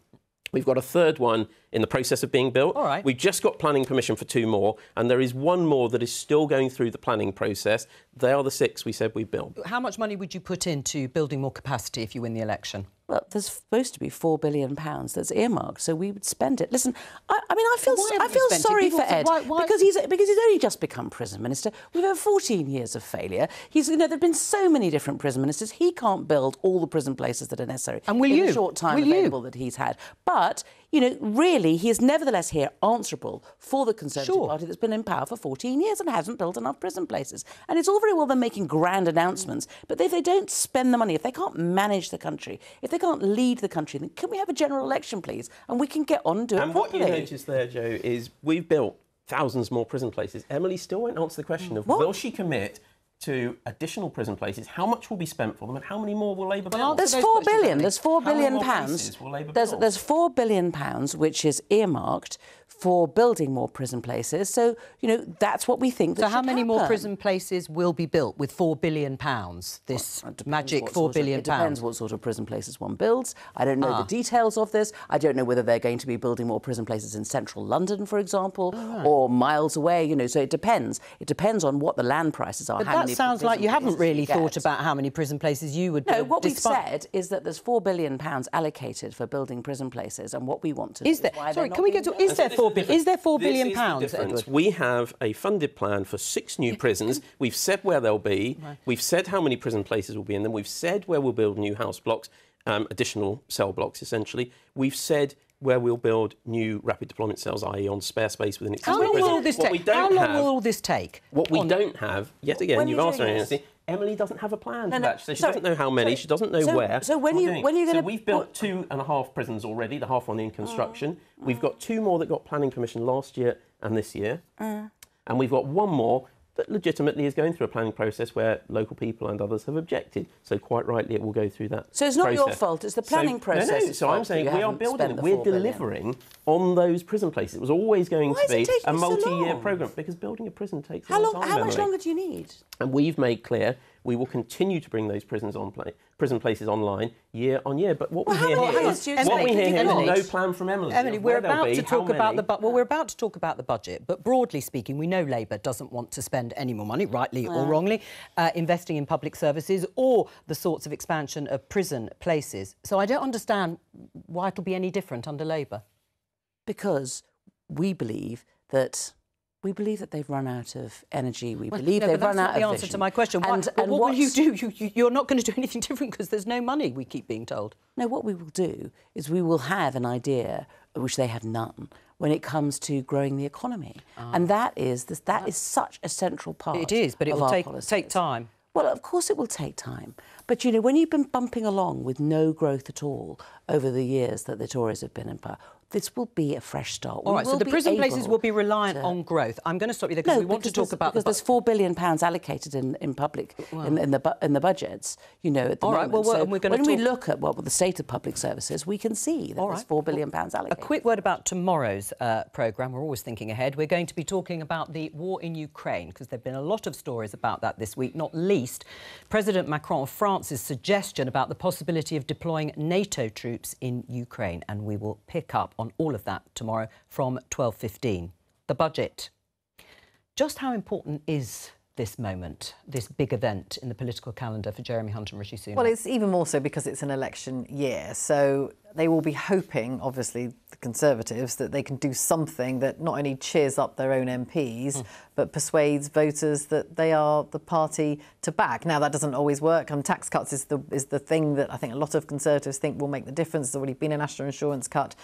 We've got a 3rd one in the process of being built. All right. We've just got planning permission for 2 more, and there is 1 more that is still going through the planning process. They are the 6 we said we built. How much money would you put into building more capacity if you win the election? Well, there's supposed to be £4 billion that's earmarked, so we would spend it. Listen, I mean, I feel sorry for Ed because he's only just become prison minister. We've had 14 years of failure. There've been so many different prison ministers. He can't build all the prison places that are necessary in the short time available that he's had. But really, he is nevertheless here answerable for the Conservative Party that's been in power for 14 years and hasn't built enough prison places. And it's all very well them making grand announcements, but if they don't spend the money, if they can't manage the country, if they can't lead the country, then can we have a general election, please? And we can get on and do it properly. And what you notice there, Jo, is we've built thousands more prison places. Emily still won't answer the question of will she commit to additional prison places, how much will be spent for them, and how many more will Labour build? There's £4 billion. There's £4 billion. There's £4 billion which is earmarked for building more prison places. So, that's what we think that So how should many happen. more prison places will be built with £4 billion? This magic £4 billion. It depends what sort of prison places one builds. I don't know the details of this. I don't know whether they're going to be building more prison places in central London, for example, or miles away, So it depends. It depends on what the land prices are. But that sounds like you haven't really thought about how many prison places you would build. No, what we've said is that there's £4 billion allocated for building prison places, and what we want to do is there? Sorry, can we get to? Is there £4 billion, Edward? We have a funded plan for 6 new prisons. We've said where they'll be. Right. We've said how many prison places will be in them. We've said where we'll build new house blocks, additional cell blocks, essentially. We've said where we'll build new rapid deployment cells, i.e. on spare space within existing prisons. How long will all this take? How long will all this take? What we don't have, yet again, you've asked her, Emily doesn't have a plan for that. So she doesn't know how many, she doesn't know where. So when are you going to... So we've built 2.5 prisons already, the half one in construction. We've got 2 more that got planning permission last year and this year. And we've got 1 more that legitimately is going through a planning process where local people and others have objected. So quite rightly, it will go through that So it's not your fault, it's the planning process. No, so I'm saying we are building it. We're delivering on those prison places. It was always going to be a multi-year programme because building a prison takes a long time. How much longer do you need? And we've made clear we will continue to bring those prison places online year on year. But what we hear here is no plan from Emily. Emily, we're about to talk about we're about to talk about the budget. But broadly speaking, we know Labour doesn't want to spend any more money, rightly or wrongly, investing in public services or the sorts of expansion of prison places. So I don't understand why it'll be any different under Labour. Because we believe that they've run out of energy. We believe they've run out of vision. That's not the answer to my question. What will you do? You're not going to do anything different because there's no money, we keep being told. No, what we will do is we will have an idea, which they have none, when it comes to growing the economy. And that is such a central part of our policies. It is, but it will take time. Well, of course it will take time. But, when you've been bumping along with no growth at all over the years that the Tories have been in power, this will be a fresh start. All right, so the prison places will be reliant on growth. I'm going to stop you there because we want to talk about... Because there's £4 billion allocated in public, in the budgets, at the moment. Right, well, so we're going to when we look at the state of public services, we can see that there's £4 billion allocated. A quick word about tomorrow's programme. We're always thinking ahead. We're going to be talking about the war in Ukraine because there have been a lot of stories about that this week, not least President Macron of France's suggestion about the possibility of deploying NATO troops in Ukraine. And we will pick up on all of that tomorrow from 12:15. The budget. Just how important is this moment, this big event in the political calendar for Jeremy Hunt and Rishi Sunak? Well, it's even more so because it's an election year. So they will be hoping, obviously, the Conservatives, that they can do something that not only cheers up their own MPs, but persuades voters that they are the party to back. Now, that doesn't always work. Tax cuts is the thing that I think a lot of Conservatives think will make the difference. There's already been a national insurance cut.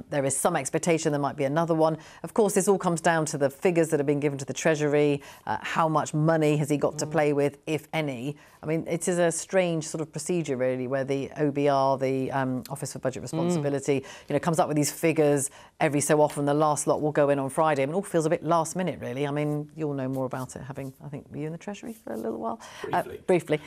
There is some expectation there might be another one. Of course, this all comes down to the figures that have been given to the Treasury. How much money has he got to play with, if any? I mean, it is a strange sort of procedure, really, where the OBR, the Office for budget responsibility, you know, comes up with these figures every so often. The last lot will go in on Friday. I mean, it all feels a bit last minute, really. I mean, you'll know more about it, having, I think, were you in the Treasury for a little while? Briefly.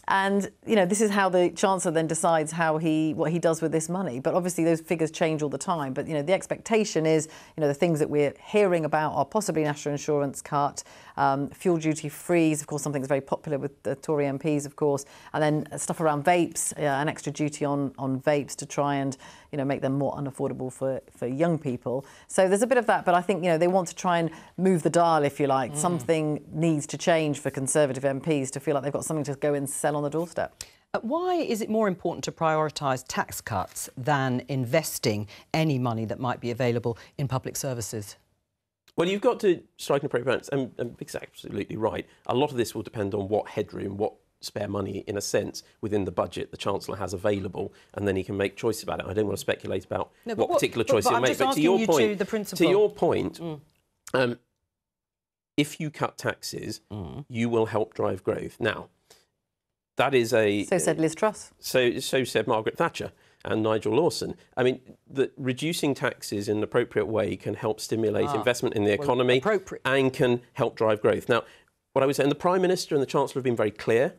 And, you know, this is how the Chancellor then decides what he does with this money. But obviously those figures change all the time. But, you know, the expectation is, you know, the things that we're hearing about are possibly national insurance cut, fuel duty freeze, of course, something that's very popular with the Tory MPs, of course, and then stuff around vapes, an extra duty on vapes to try and, you know, make them more unaffordable for young people. So there's a bit of that, but I think, you know, they want to try and move the dial, if you like. Something needs to change for Conservative MPs to feel like they've got something to go and sell on the doorstep. Why is it more important to prioritise tax cuts than investing any money that might be available in public services? Well, you've got to strike an appropriate balance, and Vic's absolutely right. A lot of this will depend on what headroom, what spare money, in a sense, within the budget the Chancellor has available, and then he can make choices about it. I don't want to speculate about what particular choice he'll make. But to your point, if you cut taxes, you will help drive growth. Now, that is a... So said Liz Truss. So said Margaret Thatcher and Nigel Lawson. I mean, reducing taxes in an appropriate way can help stimulate investment in the economy and can help drive growth. Now, what I would say, and the Prime Minister and the Chancellor have been very clear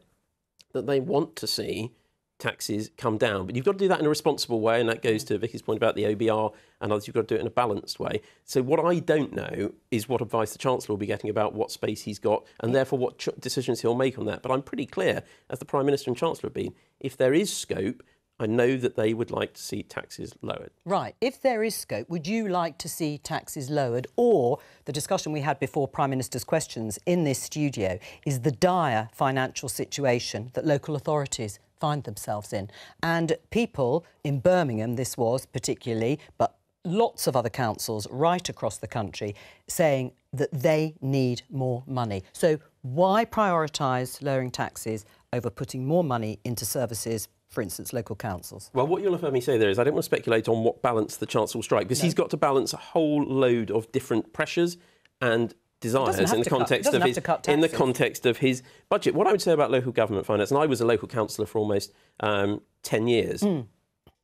that they want to see taxes come down. But you've got to do that in a responsible way, and that goes to Vicky's point about the OBR and others. You've got to do it in a balanced way. So what I don't know is what advice the Chancellor will be getting about what space he's got and therefore what decisions he'll make on that. But I'm pretty clear, as the Prime Minister and Chancellor have been, if there is scope, I know that they would like to see taxes lowered. Right. If there is scope, would you like to see taxes lowered? Or the discussion we had before Prime Minister's questions in this studio is the dire financial situation that local authorities find themselves in. And people in Birmingham, this was particularly, but lots of other councils right across the country saying that they need more money. So why prioritise lowering taxes over putting more money into services, for instance, local councils? Well, what you'll have heard me say there is I don't want to speculate on what balance the Chancellor will strike, because he's got to balance a whole load of different pressures and desires in the context of his budget. What I would say about local government finance, and I was a local councillor for almost 10 years, and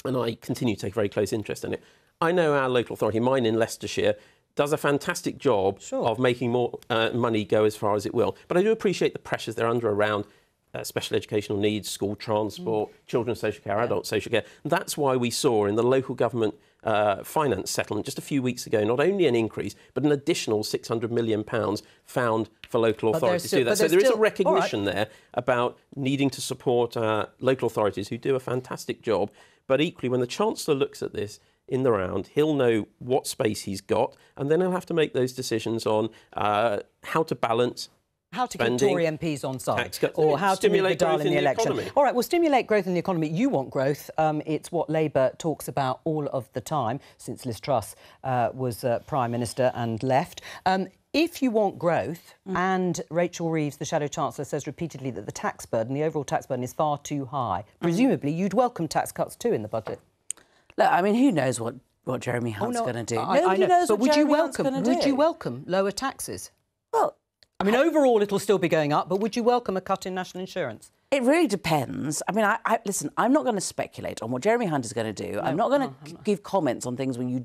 I continue to take a very close interest in it. I know our local authority, mine in Leicestershire, does a fantastic job of making more money go as far as it will. But I do appreciate the pressures they're under around special educational needs, school transport, children's social care, adult social care. That's why we saw in the local government finance settlement just a few weeks ago not only an increase but an additional £600 million found for local authorities to do that. So there is a recognition there about needing to support local authorities who do a fantastic job. But equally, when the Chancellor looks at this in the round, he'll know what space he's got, and then he'll have to make those decisions on how to balance how to get Tory MPs on side, or how to move the dial in the election. All right, well, stimulate growth in the economy. You want growth. It's what Labour talks about all of the time since Liz Truss was Prime Minister and left. If you want growth, and Rachel Reeves, the Shadow Chancellor, says repeatedly that the tax burden, the overall tax burden, is far too high, presumably you'd welcome tax cuts too in the budget. Look, I mean, who knows what Jeremy Hunt's going to do? Nobody knows but what Jeremy Hunt's going to do. Would you welcome lower taxes? Well, I mean, overall, it'll still be going up, but would you welcome a cut in national insurance? It really depends. I mean, listen, I'm not going to speculate on what Jeremy Hunt is going to do. No, I'm not going to give comments on things when we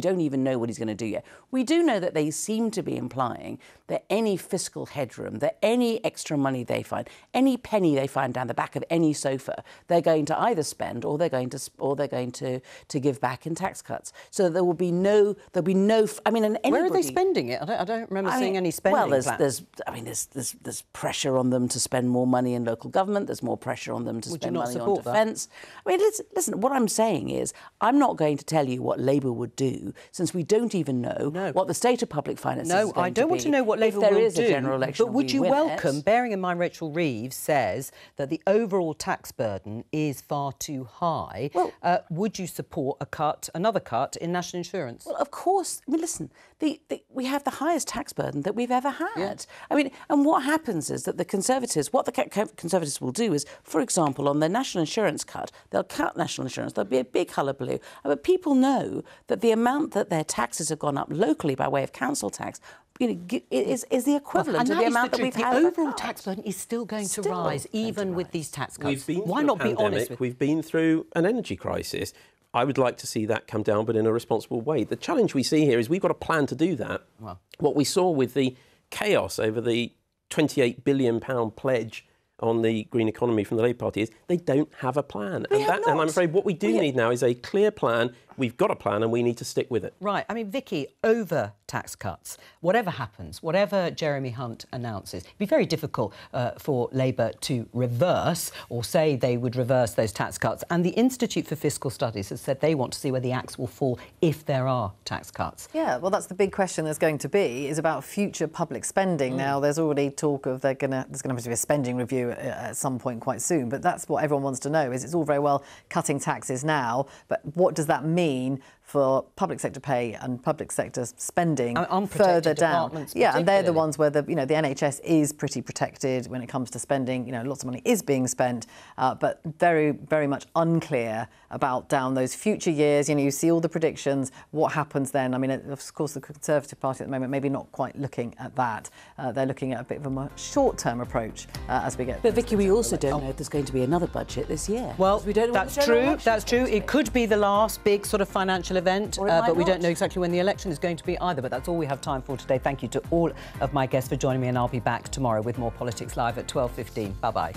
don't even know what he's going to do yet. We do know that they seem to be implying that any fiscal headroom, that any extra money they find, any penny they find down the back of any sofa, they're going to either spend or they're going to give back in tax cuts. So there will be no. I mean, and where are they spending it? I don't remember seeing any spending. Well, there's pressure on them to spend more money in local government. There's more pressure on them to spend money on defence. I mean, listen, what I'm saying is I'm not going to tell you what Labour would do, since we don't even know what the state of public finances is going to be. No, I don't want to know what Labour will do. If there is a general election, but would you welcome, bearing in mind Rachel Reeves says that the overall tax burden is far too high, would you support another cut in national insurance? Well, of course. I mean, listen, we have the highest tax burden that we've ever had. Yeah. I mean, and what happens is that the Conservatives, what the Conservatives will do is, for example, on their national insurance cut, they'll cut national insurance, there'll be a big hullabaloo. But people know that the amount that their taxes have gone up locally by way of council tax is the equivalent of the amount that we've had. The overall tax burden is still going to rise, even with these tax cuts. Why not be honest? We've been through an energy crisis. I would like to see that come down, but in a responsible way. The challenge we see here is we've got a plan to do that. Wow. What we saw with the chaos over the £28 billion pledge on the green economy from the Labour Party is they don't have a plan. And I'm afraid what we do need now is a clear plan. We've got a plan and we need to stick with it. Right. I mean, Vicki, over tax cuts, whatever happens, whatever Jeremy Hunt announces, it'd be very difficult for Labour to reverse or say they would reverse those tax cuts. And the Institute for Fiscal Studies has said they want to see where the axe will fall if there are tax cuts. Yeah, well, that's the big question there's going to be, is about future public spending. Now, there's already talk of there's going to have to be a spending review at some point quite soon, but that's what everyone wants to know, is it's all very well cutting taxes now, but what does that mean for public sector pay and public sector spending further down? Yeah, and they're the ones where the NHS is pretty protected when it comes to spending. Lots of money is being spent, but very, very much unclear about down those future years. You see all the predictions. What happens then? I mean, of course, the Conservative Party at the moment maybe not quite looking at that. They're looking at a bit of a more short-term approach as we get. But Vicki, we also don't know if there's going to be another budget this year. Well, we don't know. That's true. That's true. It could be the last big sort of financial event, but we don't know exactly when the election is going to be either. But that's all we have time for today. Thank you to all of my guests for joining me, and I'll be back tomorrow with more Politics Live at 12:15. Bye-bye.